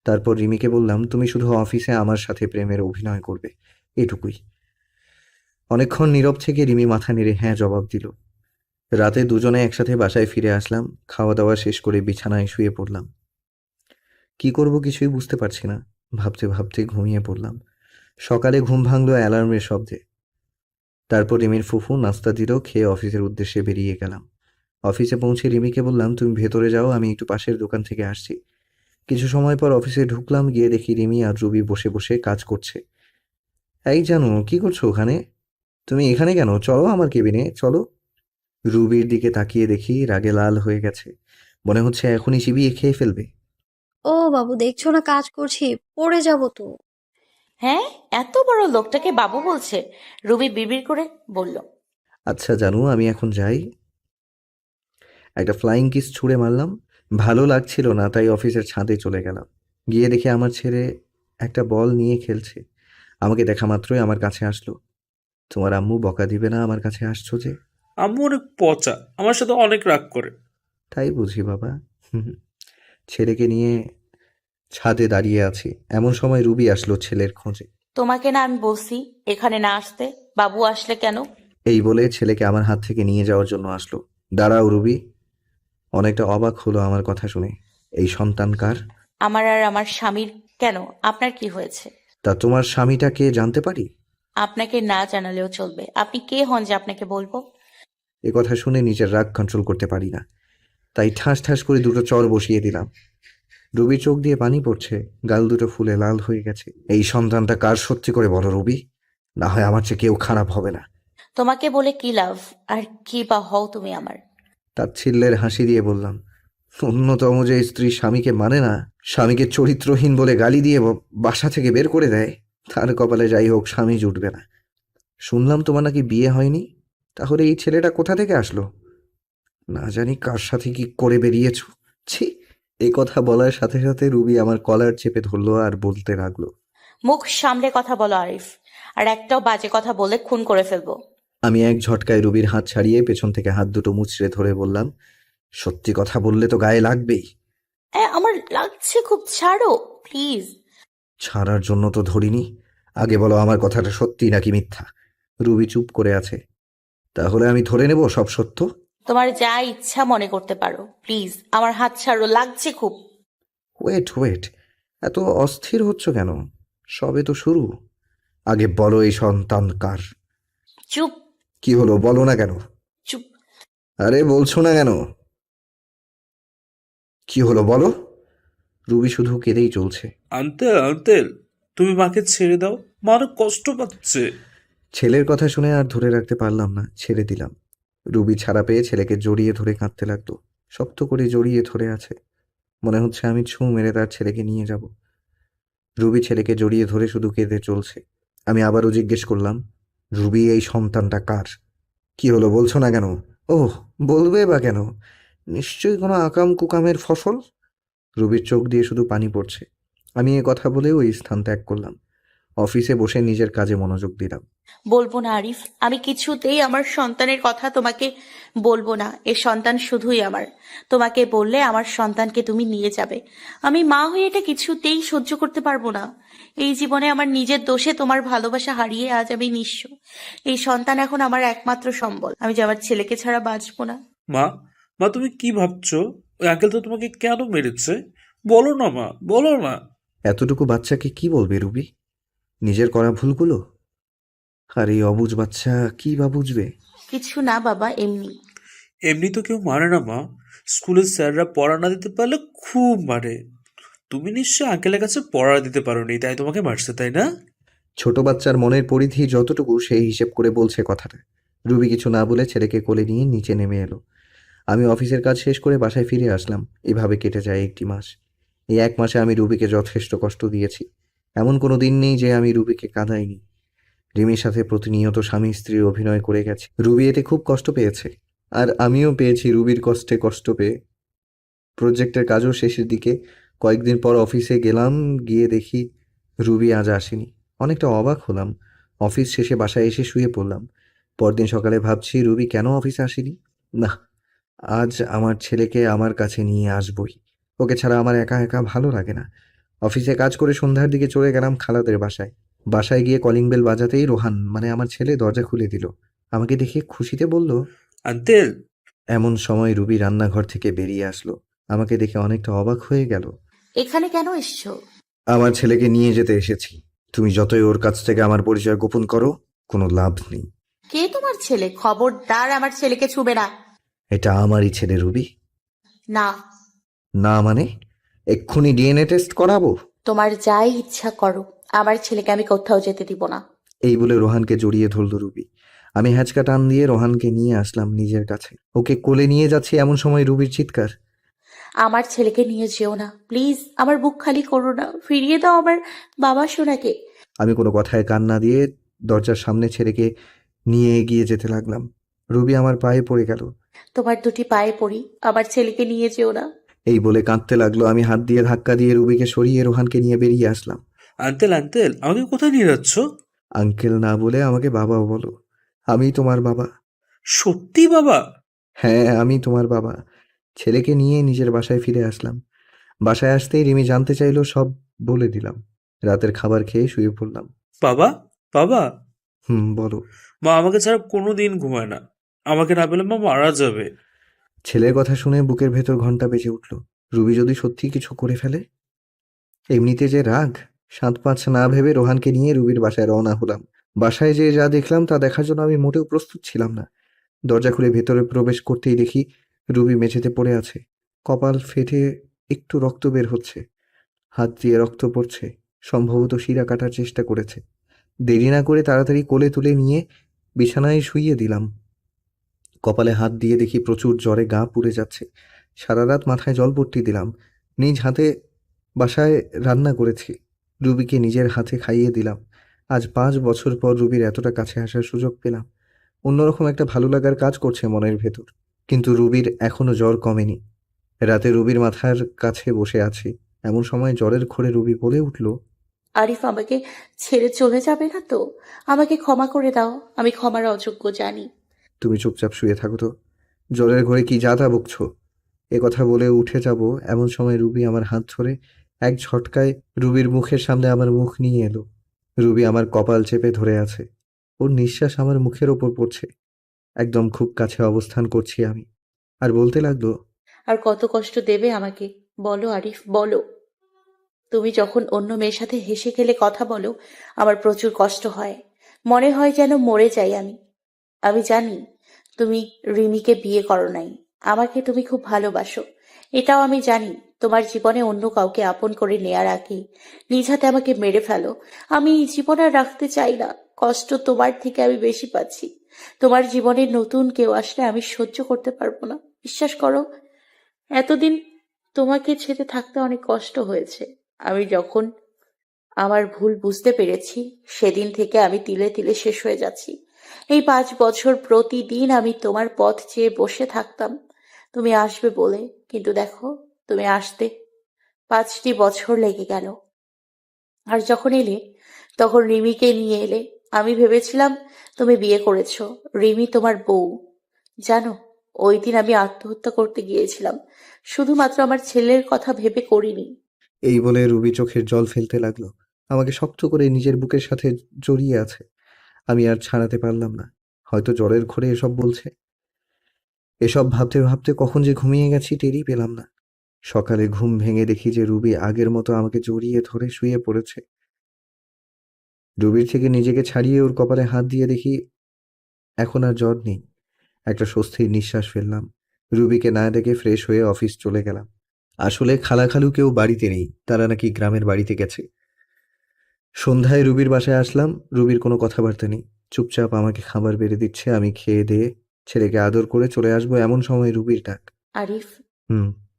তারপর রিমিকে বললাম, তুমি শুধু অফিসে আমার সাথে প্রেমের অভিনয় করবে, এটুকুই। অনেকক্ষণ নীরব থেকে রিমি মাথা নেড়ে হ্যাঁ জবাব দিল। রাতে দুজনে একসাথে বাসায় ফিরে আসলাম। খাওয়া দাওয়া শেষ করে বিছানায় শুয়ে পড়লাম। কি করব কিছুই বুঝতে পারছি না। ভাবতে ভাবতে ঘুমিয়ে পড়লাম। সকালে ঘুম ভাঙলো অ্যালার্মের শব্দে। তারপর রিমির ফুফু নাস্তা দিল, খেয়ে অফিসের উদ্দেশ্যে বেরিয়ে গেলাম। অফিসে পৌঁছে রিমিকে বললাম, তুমি ভেতরে যাও, আমি একটু পাশের দোকান থেকে আসছি। কিছু সময় পর অফিসে ঢুকলাম, গিয়ে দেখি রিমি আর রুবি বসে বসে কাজ করছে। এই জানো, কি করছো ওখানে? তুমি এখানে কেন? চলো আমার কেবিনে, চলো। রুবির দিকে তাকিয়ে দেখি রাগে লাল হয়ে গেছে। মনে হচ্ছে এখনই চিবিয়ে খেয়ে ফেলবে। ও বাবু, দেখছো না কাজ করছি, পড়ে যাব তো। হ্যাঁ, এত বড় লোকটাকে বাবু বলছে? রুবি বিড়বিড় করে বলল। আচ্ছা জানু, আমি এখন যাই। একটা ফ্লাইং কিস ছুঁড়ে মারলাম। ভালো লাগছিল না, তাই অফিসের ছাদে চলে গেলাম। গিয়ে দেখি আমার ছেলে একটা বল নিয়ে খেলছে। আমাকে দেখা মাত্রই আমার কাছে আসলো। তোমার আম্মু বকা দিবে না আমার কাছে আসছো যে? আম্মু অনেক পচা, আমার সাথে অনেক রাগ করে। তাই বুঝি বাবা। হুম। ছেলেকে নিয়ে ছাদে দাঁড়িয়ে আছি, এমন সময় রুবি আসলো ছেলের খোঁজে। তোমাকে না আমি বলছি এখানে না আসতে, বাবু আসলে কেন? এই বলে ছেলেকে আমার হাত থেকে নিয়ে যাওয়ার জন্য আসলো। দাঁড়াও রুবি। অনেকটা অবাক হলো আমার কথা শুনে। এই সন্তান কার? আমার আর আমার স্বামীর। কেন, আপনার কি হয়েছে? তা তোমার স্বামীটা কে জানতে পারি? আপনাকে না জানালেও চলবে। আপনি কে হন যে আপনাকে বলবো? এ কথা শুনে নিজের রাগ কন্ট্রোল করতে পারি না, তাই ঠাস ঠাস করে দুটো চড় বসিয়ে দিলাম। রুবির চোখ দিয়ে পানি পড়ছে, গাল দুটো ফুলে লাল হয়ে গেছে। এই সন্তানটা কার সত্যি করে বলো রুবি, না হয় আমার চেয়ে কেউ খারাপ হবে না। তোমাকে বলে কি লাভ, আর কি বা হও তুমি আমার? তাচ্ছিল্যের হাসি দিয়ে বললাম, অন্যতম যে স্ত্রী স্বামীকে মানে না, স্বামীকে চরিত্রহীন বলে গালি দিয়ে বাসা থেকে বের করে দেয়, তার কপালে যাই হোক স্বামী জুটবে না। শুনলাম তোমার নাকি বিয়ে হয়নি, তাহলে এই ছেলেটা কোথা থেকে আসলো? না জানি কার সাথে কি করে বেরিয়েছ। ছি! এ কথা বলার সাথে সাথে রুবি আমার কলার চেপে ধরলো আর বলতে লাগলো, মুখ সামলে কথা বলো আরিফ, আর একটাও বাজে কথা বলে খুন করে ফেলবো। আমি এক ঝটকায় রুবির হাত ছাড়িয়ে পেছন থেকে হাত দুটো মুচড়ে ধরে বললাম, সত্যি কথা বললে তো গায়ে লাগবেই। আমার লাগছে খুব, ছাড়ো প্লিজ। ছাড়ার জন্য তো ধরিনি। আগে বলো আমার কথাটা সত্যি নাকি মিথ্যা। রুবি চুপ করে আছে। তাহলে আমি ধরে নেব সব সত্য। তোমার যা ইচ্ছা মনে করতে পারো, প্লিজ আমার হাত ছাড়ো, লাগছে খুব। ওয়েট ওয়েট, এত অস্থির হচ্ছ কেন? সবে তো শুরু। আগে বলো এই সন্তান কার? চুপ। কি হলো, বলো না কেন? চুপ। আরে বলছো না কেন? কি হলো বলো। রুবি শুধু কেঁদেই চলছে। আঙ্কেল আঙ্কেল, তুমি মাকে ছেড়ে দাও, মা অনেক কষ্ট পাচ্ছে। ছেলের কথা শুনে আর ধরে রাখতে পারলাম না, ছেড়ে দিলাম। রুবি ছাড়া পেয়ে ছেলেকে জড়িয়ে ধরে কাঁদতে লাগলো। শক্ত করে জড়িয়ে ধরে আছে, মনে হচ্ছে আমি ছুঁ মেরে তার ছেলেকে নিয়ে যাব। রুবি ছেলেকে জড়িয়ে ধরে শুধু কেঁদে চলছে। আমি আবারও জিজ্ঞেস করলাম, রুবি এই সন্তানটা কার? কি হলো, বলছো না কেন? ওহ, বলবে বা কেন? নিশ্চয়ই কোনো আকাম কুকামের ফসল। রুবির চোখ দিয়ে শুধু পানি পড়ছে। আমি এ কথা বলে ওই স্থান ত্যাগ করলাম। অফিসে বসে নিজের কাজে মনোযোগ দিলাম। বলবো না আরিফ, আমি কিছুতেই আমার সন্তানের কথা তোমাকে বলবো না। এ সন্তান শুধুই আমার। তোমাকে বললে আমার সন্তানকে তুমি নিয়ে যাবে। আমি মা হয়ে এটা কিছুতেই সহ্য করতে পারবো না। এই জীবনে আমার নিজের দোষে তোমার ভালোবাসা হারিয়ে আজ আমি নিঃস্ব। এই সন্তান এখন আমার একমাত্র সম্বল। আমি যে আমার ছেলেকে ছাড়া বাঁচবো না। মা, মা তুমি কি ভাবছো? ওই আঙ্কেল তো তোমাকে কেন মেরেছে? বলো না মা, বলো না। এতটুকু বাচ্চাকে কি বলবে রুবি? নিজের করা ভুলগুলো? আর এই অবুঝ বাচ্চা কি বা বুঝবে? কিছু না বাবা, এমনি। এমনি তো কেউ মারে না মা। স্কুলের স্যাররা পড়া না দিতে পারলে খুব মারে। তুমি নিশ্চয় আঙ্কেলের কাছে পড়া দিতে পারোনি, তাই তোমাকে মারছে, তাই না? ছোট বাচ্চার মনের পরিধি যতটুকু সেই হিসেব করে বলছে কথাটা। রুবি কিছু না বলে ছেলেকে কোলে নিয়ে নিচে নেমে এলো। আমি অফিসের কাজ শেষ করে বাসায় ফিরে আসলাম। এভাবে কেটে যায় 1টি মাস। এই 1 মাসে আমি রুবিকে যথেষ্ট কষ্ট দিয়েছি। এমন কোনো দিন নেই যে আমি রুবিকে কাঁদাইনি। রিমির সাথে প্রতিনিয়ত স্বামী স্ত্রীর অভিনয় করে গেছে। রুবি এতে খুব কষ্ট পেয়েছে, আর আমিও পেয়েছি রুবির কষ্টে কষ্ট পেয়ে। প্রজেক্টের কাজও শেষের দিকে। কয়েকদিন পর অফিসে গেলাম, গিয়ে দেখি রুবি আজ আসেনি। অনেকটা অবাক হলাম। অফিস শেষে বাসায় এসে শুয়ে পড়লাম। পরদিন সকালে ভাবছি রুবি কেন অফিসে আসেনি। না, আজ আমার ছেলেকে আমার কাছে নিয়ে আসবই। ওকে ছাড়া আমার একা একা ভালো লাগে না। অফিসে কাজ করে সন্ধ্যার দিকে চলে গেলাম খালাদের বাসায়। বাসায় গিয়ে কলিং বেল বাজাতেই রোহান মানে আমার ছেলে দরজা খুলে দিল। আমাকে দেখে খুশিতে বলল, আঙ্কেল, এমন সময় রুবি রান্নাঘর থেকে বেরিয়ে আসলো। আমাকে দেখে অনেকটা অবাক হয়ে গেল। এখানে কেন এসছো? আমার ছেলেকে নিয়ে যেতে এসেছি। তুমি যতই ওর কাছ থেকে আমার পরিচয় গোপন করো, কোনো লাভ নেই। কে তোমার ছেলে? খবরদার আমার ছেলেকে ছুবে না। এটা আমারই ছেলে রুবি। না, না মানে? এক্ষুনি ডিএনএ টেস্ট করাবো? তোমার যাই ইচ্ছা করো, আমার ছেলেকে আমি কোথাও যেতে দিব না। এই বলে রোহানকে জড়িয়ে ধরল রুবি। আমি হ্যাঁচকা টান দিয়ে রোহানকে নিয়ে আসলাম নিজের কাছে। ওকে কোলে নিয়ে যাচ্ছি এমন সময় রুবির চিৎকার। আমার ছেলেকে নিয়ে যেও না প্লিজ, আমার বুক খালি করো না, ফিরিয়ে দাও আমার বাবা সোনাকে। আমি কোনো কথায় কান না দিয়ে দরজার সামনে ছেলেকে নিয়ে এগিয়ে যেতে লাগলাম। রুবি আমার পায়ে পড়ে গেল। তোমার দুটি পায়ে পড়ি, আমার ছেলেকে নিয়ে যেও না। এই বলে কাঁদতে লাগলো। আমি হাত দিয়ে ধাক্কা দিয়ে রুবিকে সরিয়ে রোহানকে নিয়ে বেরিয়ে আসলাম। আঙ্কেল আঙ্কেল, আমাকে কোথায় নিয়ে যাচ্ছ? আঙ্কেল না বলে আমাকে বাবা বলো। আমি তোমার বাবা। সত্যি বাবা? হ্যাঁ, আমি তোমার বাবা। ছেলেকে নিয়ে নিজের বাসায় ফিরে আসলাম। বাসায় আসতেই রিমি জানতে চাইলো, সব বলে দিলাম। রাতের খাবার খেয়ে শুয়ে পড়লাম। বাবা বাবা, বলো। মা আমাকে ছাড়া কোনোদিন ঘুমায় না। আমাকে না পেলে মা মারা যাবে। ছেলের কথা শুনে বুকের ভেতর ঘন্টা বেজে উঠল। রুবি যদি সত্যি কিছু করে ফেলে? এমনিতে যে রাগ, ৭-৫ না ভেবে রোহানকে নিয়ে রুবির বাসায় রওনা হলাম। বাসায় যেয়ে যা দেখলাম তা দেখার জন্য আমি মোটেও প্রস্তুত ছিলাম না। দরজা খুলে ভেতরে প্রবেশ করতেই দেখি রুবি মেঝেতে পড়ে আছে। কপাল ফেটে একটু রক্ত বের হচ্ছে। হাত দিয়ে রক্ত পড়ছে। সম্ভবত শিরা কাটার চেষ্টা করেছে। দেরি না করে তাড়াতাড়ি কোলে তুলে নিয়ে বিছানায় শুইয়ে দিলাম। কপালে হাত দিয়ে দেখি প্রচুর জ্বরে গা পুড়ে যাচ্ছে। সারা রাত মাথায় জলপট্টি দিলাম। নিজ হাতে বাসায় রান্না করেছি। রুবিকে নিজের হাতে খাইয়ে দিলাম। আজ ৫ বছর পর রুবির এতটা কাছে আসার সুযোগ পেলাম। অন্যরকম একটা ভালো লাগার কাজ করছে মনের ভেতর। কিন্তু রুবির এখনো জ্বর কমেনি। রাতে রুবির মাথার কাছে বসে আছি। এমন সময় জ্বরের ঘোরে রুবি বলে উঠল, আরিফ আমাকে ছেড়ে চলে যাবে না তো? আমাকে ক্ষমা করে দাও, আমি ক্ষমার অযোগ্য জানি। তুমি চুপচাপ শুয়ে থাকো তো। জ্বরের ঘোরে কি যা তা বকছো? এ কথা বলে উঠে যাব এমন সময় রুবি আমার হাত ধরে এক ঝটকায় রুবির মুখের সামনে আমার মুখ নিয়ে এলো। রুবি আমার কপাল চেপে ধরে আছে। ওর নিঃশ্বাস আমার মুখের ওপর পড়ছে। একদম খুব কাছে অবস্থান করছি আমি। আর বলতে লাগলো, আর কত কষ্ট দেবে আমাকে? বলো আরিফ, বলো। তুমি যখন অন্য মেয়ের সাথে হেসে খেলে কথা বলো, আমার প্রচুর কষ্ট হয়। মনে হয় যেন মরে যাই আমি। আমি জানি তুমি রিমিকে বিয়ে করো নাই। আমাকে তুমি খুব ভালোবাসো, এটাও আমি জানি। তোমার জীবনে অন্য কাউকে আপন করে নেয়ার আগে নিজ হাতে আমাকে মেরে ফেলো। আমি এই জীবন আর রাখতে চাই না। কষ্ট তোমার থেকে আমি বেশি পাচ্ছি। তোমার জীবনে নতুন কেউ আসলে আমি সহ্য করতে পারবো না। বিশ্বাস করো, এতদিন তোমাকে ছেড়ে থাকতে অনেক কষ্ট হয়েছে। আমি যখন আমার ভুল বুঝতে পেরেছি, সেদিন থেকে আমি তিলে তিলে শেষ হয়ে যাচ্ছি। এই ৫ বছর প্রতিদিন আমি তোমার পথ চেয়ে বসে থাকতাম তুমি আসবে বলে, কিন্তু দেখো তুমি আসতে ৫টি বছর লেগে গেল। আর যখন এলে তখন রিমিকে নিয়ে এলে। আমি ভেবেছিলাম তুমি বিয়ে করেছো, রিমি তোমার বউ। জানো, ওই দিন আমি আত্মহত্যা করতে গিয়েছিলাম, শুধুমাত্র আমার ছেলের কথা ভেবে করিনি। এই বলে রুবি চোখের জল ফেলতে লাগলো। আমাকে শক্ত করে নিজের বুকের সাথে জড়িয়ে আছে। আমি আর ছাড়াতে পারলাম না। হয়তো জ্বরের ঘোরে এসব বলছে। এসব ভাবতে ভাবতে কখন যে ঘুমিয়ে গেছি টেরই পেলাম না। সকালে ঘুম ভেঙে দেখি যে রুবি আগের মতো আমাকে জড়িয়ে ধরে শুয়ে পড়েছে। রুবির থেকে নিজেকে ছাড়িয়ে ওর কপালে হাত দিয়ে দেখি এখন আর জ্বর নেই। একটা স্বস্তির নিঃশ্বাস ফেললাম। রুবিকে না ডেকে ফ্রেশ হয়ে অফিস চলে গেলাম। আসলে খালাখালু কেউ বাড়িতে নেই, তারা নাকি গ্রামের বাড়িতে গেছে। সন্ধ্যায় রুবির বাসায় আসলাম। রুবির কোনো কথাবার্তা নেই, চুপচাপ আমাকে খাবার বেড়ে দিচ্ছে। আমি খেয়ে দিয়ে ছেলেকে আদর করে চলে আসবো এমন সময় রুবির ডাক। আরিফ,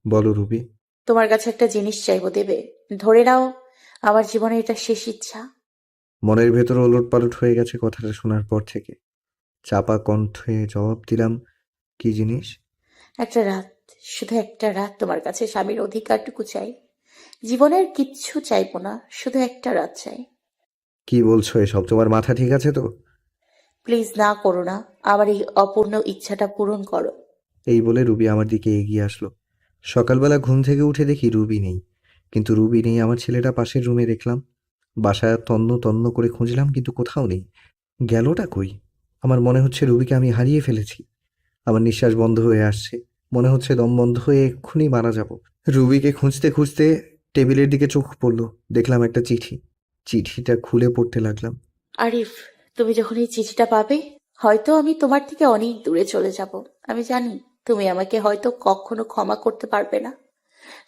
বলো রুবি। তোমার কাছে একটা জিনিস চাইবো, দেবে? ধরে নাও, আমার জীবনে এটা শেষ ইচ্ছা। মনের ভেতর ওলটপালট হয়ে গেছে কথাটা শোনার পর থেকে। চাপা কণ্ঠে জবাব দিলাম, কি জিনিস? একটা রাত, শুধু একটা রাত তোমার কাছে স্বামীর অধিকারটুকু চাই। জীবনে আর কিচ্ছু চাইবো না, শুধু একটা রাত চাই। কি বলছো এসব? তোমার মাথা ঠিক আছে তো? প্লিজ না করো না, আমার এই অপূর্ণ ইচ্ছাটা পূরণ করো। এই বলে রুবি আমার দিকে এগিয়ে আসলো। সকালবেলা ঘুম থেকে উঠে দেখি রুবি নেই। কিন্তু রুবি নেই, আমার ছেলেটা পাশের রুমে দেখলাম। বাসায় তন্ন তন্ন করে খুঁজলাম কিন্তু কোথাও নেই। গেলটা কই? আমার মনে হচ্ছে রুবিকে আমি হারিয়ে ফেলেছি। আমার নিঃশ্বাস বন্ধ হয়ে আসছে, মনে হচ্ছে দম বন্ধ হয়ে এক্ষুনি মারা যাব। রুবিকে খুঁজতে খুঁজতে টেবিলের দিকে চোখ পড়লো, দেখলাম একটা চিঠি। চিঠিটা খুলে পড়তে লাগলাম। আরিফ, তুমি যখন এই চিঠিটা পাবে, হয়তো আমি তোমার থেকে অনেক দূরে চলে যাব। আমি জানি তুমি আমাকে হয়তো কখনো ক্ষমা করতে পারবে না।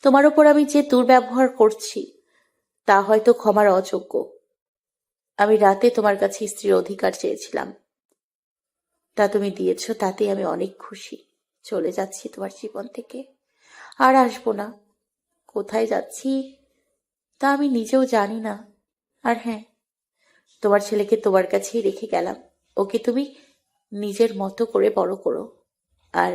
তোমার ওপর আমি যে দুর্ব্যবহার করছি তা হয়তো ক্ষমার অযোগ্য। আমি রাতে তোমার কাছে স্ত্রীর অধিকার চেয়েছিলাম, তা তুমি দিয়েছো, তাতে আমি অনেক খুশি। চলে যাচ্ছি তোমার জীবন থেকে, আর আসবো না। কোথায় যাচ্ছি তা আমি নিজেও জানি না। আর হ্যাঁ, তোমার ছেলেকে তোমার কাছেই রেখে গেলাম। ওকে তুমি নিজের মতো করে বড় করো, আর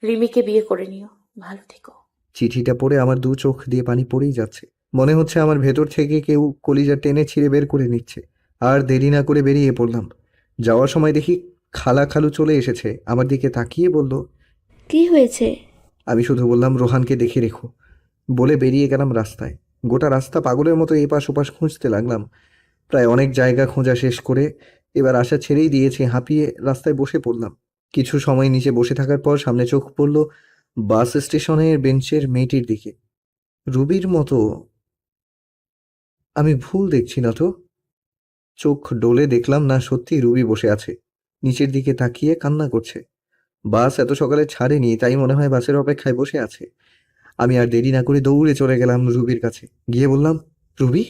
রিমিকে বিয়ে করে নিও। ভালো থেকো। চিঠিটা পড়ে আমার দু চোখ দিয়ে পানি পড়েই যাচ্ছে। মনে হচ্ছে আমার ভেতর থেকে কেউ কলিজা টেনে ছিঁড়ে বের করে নিচ্ছে। আর দেরি না করে বেরিয়ে পড়লাম। যাওয়ার সময় দেখি খালু চলে এসেছে, আমার দিকে তাকিয়ে বলল, কি হয়েছে? আমি শুধু বললাম, রোহানকে দেখে রেখো, বলে বেরিয়ে গেলাম রাস্তায়। গোটা রাস্তা পাগলের মতো এপাশ ওপাশ খুঁজতে লাগলাম। প্রায় অনেক জায়গা খোঁজা শেষ করে এবার আশা ছেড়েই দিয়েছি, হাঁপিয়ে রাস্তায় বসে পড়লাম। কিছু সময় নিচে বসে থাকার পর সামনে চোখ পড়ল বাস স্টেশনের বেঞ্চের মেয়েটির দিকে। রুবির মতো। আমি ভুল দেখছি না তো? চোখ ডোলে দেখলাম না, সত্যি রুবি বসে আছে, নিচের দিকে তাকিয়ে কান্না করছে। বাস এত সকালে ছাড়েনি, তাই মনে হয় বাসের অপেক্ষায় বসে আছে। আমি আর দেরি না করে দৌড়ে চলে গেলাম রুবির কাছে, গিয়ে বললাম, রুবি।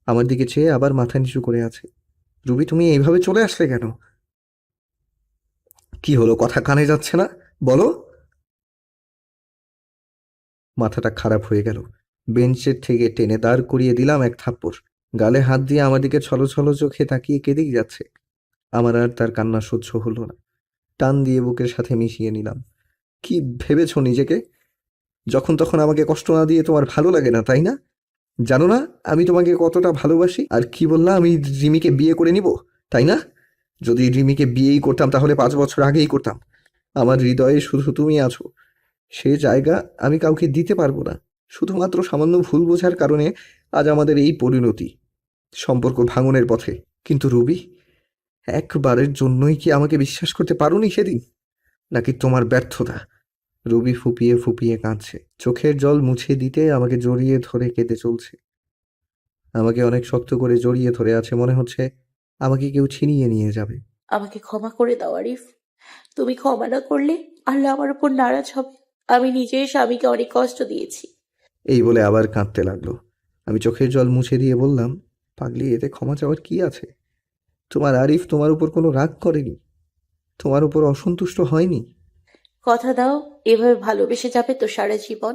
আমার দিকে চেয়ে আবার মাথা নিচু করে আছে। রুবি, তুমি এইভাবে চলে আসলে কেন? কি হলো, কথা কানে যাচ্ছে না? বলো। মাথাটা খারাপ হয়ে গেল। বেঞ্চের থেকে টেনে দাঁড় করিয়ে দিলাম এক থাপ্পড়। গালে হাত দিয়ে আমার দিকে ছলো ছলো চোখে তাকিয়ে কেঁদেই যাচ্ছে। আমার আর তার কান্না সহ্য হলো না, টান দিয়ে বুকের সাথে মিশিয়ে নিলাম। কি ভেবেছ নিজেকে? যখন তখন আমাকে কষ্ট না দিয়ে তোমার ভালো লাগে না, তাই না? জানো না আমি তোমাকে কতটা ভালোবাসি? আর কি বললাম, আমি রিমিকে বিয়ে করে নিব, তাই না? যদি রিমিকে বিয়েই করতাম তাহলে 5 বছর আগেই করতাম। আমার হৃদয়ে শুধু তুমি আছো, সে জায়গা আমি কাউকে দিতে পারবো না। শুধুমাত্র সামান্য ভুল বোঝার কারণে আজ আমাদের এই পরিণতি, সম্পর্ক ভাঙনের পথে। কিন্তু রুবি, একবারের জন্যই কি আমাকে বিশ্বাস করতে পারোনি সেদিন? নাকি তোমার ব্যর্থতা? রুবি ফুপিয়ে ফুপিয়ে কাঁদছে, চোখের জল মুছে দিতে আমাকে জড়িয়ে ধরে কেঁদে চলছে। আমাকে অনেক শক্ত করে জড়িয়ে ধরে আছে, মনে হচ্ছে আমাকে কেউ ছিনিয়ে নিয়ে যাবে। আমাকে ক্ষমা করে দাও আরিফ। তুমি ক্ষমা না করলে আল্লাহ আমার উপর নারাজ হবে। আমি নিজের স্বামীকে অনেক কষ্ট দিয়েছি। এই বলে আবার কাঁদতে লাগলো। আমি চোখের জল মুছে দিয়ে বললাম, পাগলি, এতে ক্ষমা চাওয়ার কি আছে? তোমার আরিফ তোমার উপর কোনো রাগ করেনি, তোমার উপর অসন্তুষ্ট হয়নি। কথা দাও, এভাবে ভালোবেসে যাবে তো সারা জীবন।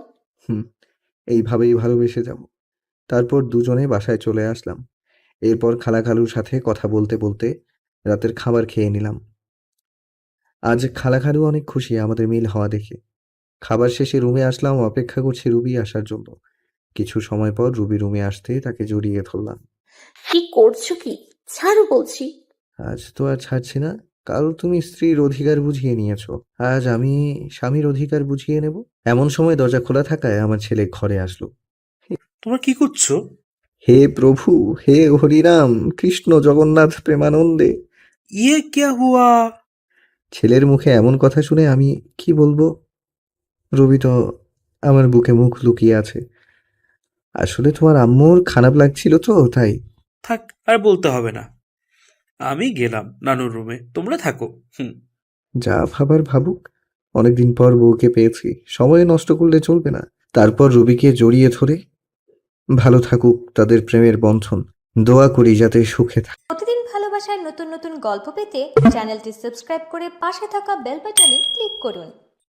এইভাবেই ভালোবেসে যাব। তারপর দুজনে বাসায় চলে আসলাম। এরপর খালুর সাথে কথা বলতে বলতে রাতের খাবার খেয়ে নিলাম। আজ খালু অনেক খুশি আমাদের মিল হওয়া দেখে। খাবার শেষে রুমে আসলাম, অপেক্ষা করছি রুবি আসার জন্য। কিছু সময় পর রুবি রুমে আসতে তাকে জড়িয়ে ধরলাম। কি করছো কি? ছাড়ো বলছি। আজ তো আর ছাড়ছি না। কাল তুমি স্ত্রীর অধিকার বুঝিয়ে নিয়েছো, আজ আমি স্বামীর অধিকার বুঝিয়ে নেব। এমন সময় দরজা খোলা থাকায় আমার ছেলে ঘরে আসলো। তোমরা কি করছো? হে প্রভু, হে হরিরাম, কৃষ্ণ জগন্নাথ প্রেমানন্দে। ইয়ে ক্যা হুয়া? ছেলের মুখে এমন কথা শুনে আমি কি বলবো? রবি তো আমার বুকে মুখ লুকিয়ে আছে। আসলে তোমার আম্মুর খারাপ লাগছিল তো, তাই। থাক, আর বলতে হবে না। আমি গেলাম নানুর রুমে, তোমরা থাকো। যা ভাবার ভাবুক, অনেকদিন পর বউকে পেয়েছি, সময় নষ্ট করলে চলবে না। তারপর রবিকে জড়িয়ে ধরে, ভালো থাকুক তাদের প্রেমের বন্ধন, দোয়া করি যাতে সুখে থাকে। প্রতিদিন ভালোবাসার নতুন নতুন গল্প পেতে চ্যানেলটি সাবস্ক্রাইব করে পাশে থাকা বেল বাটনে ক্লিক করুন।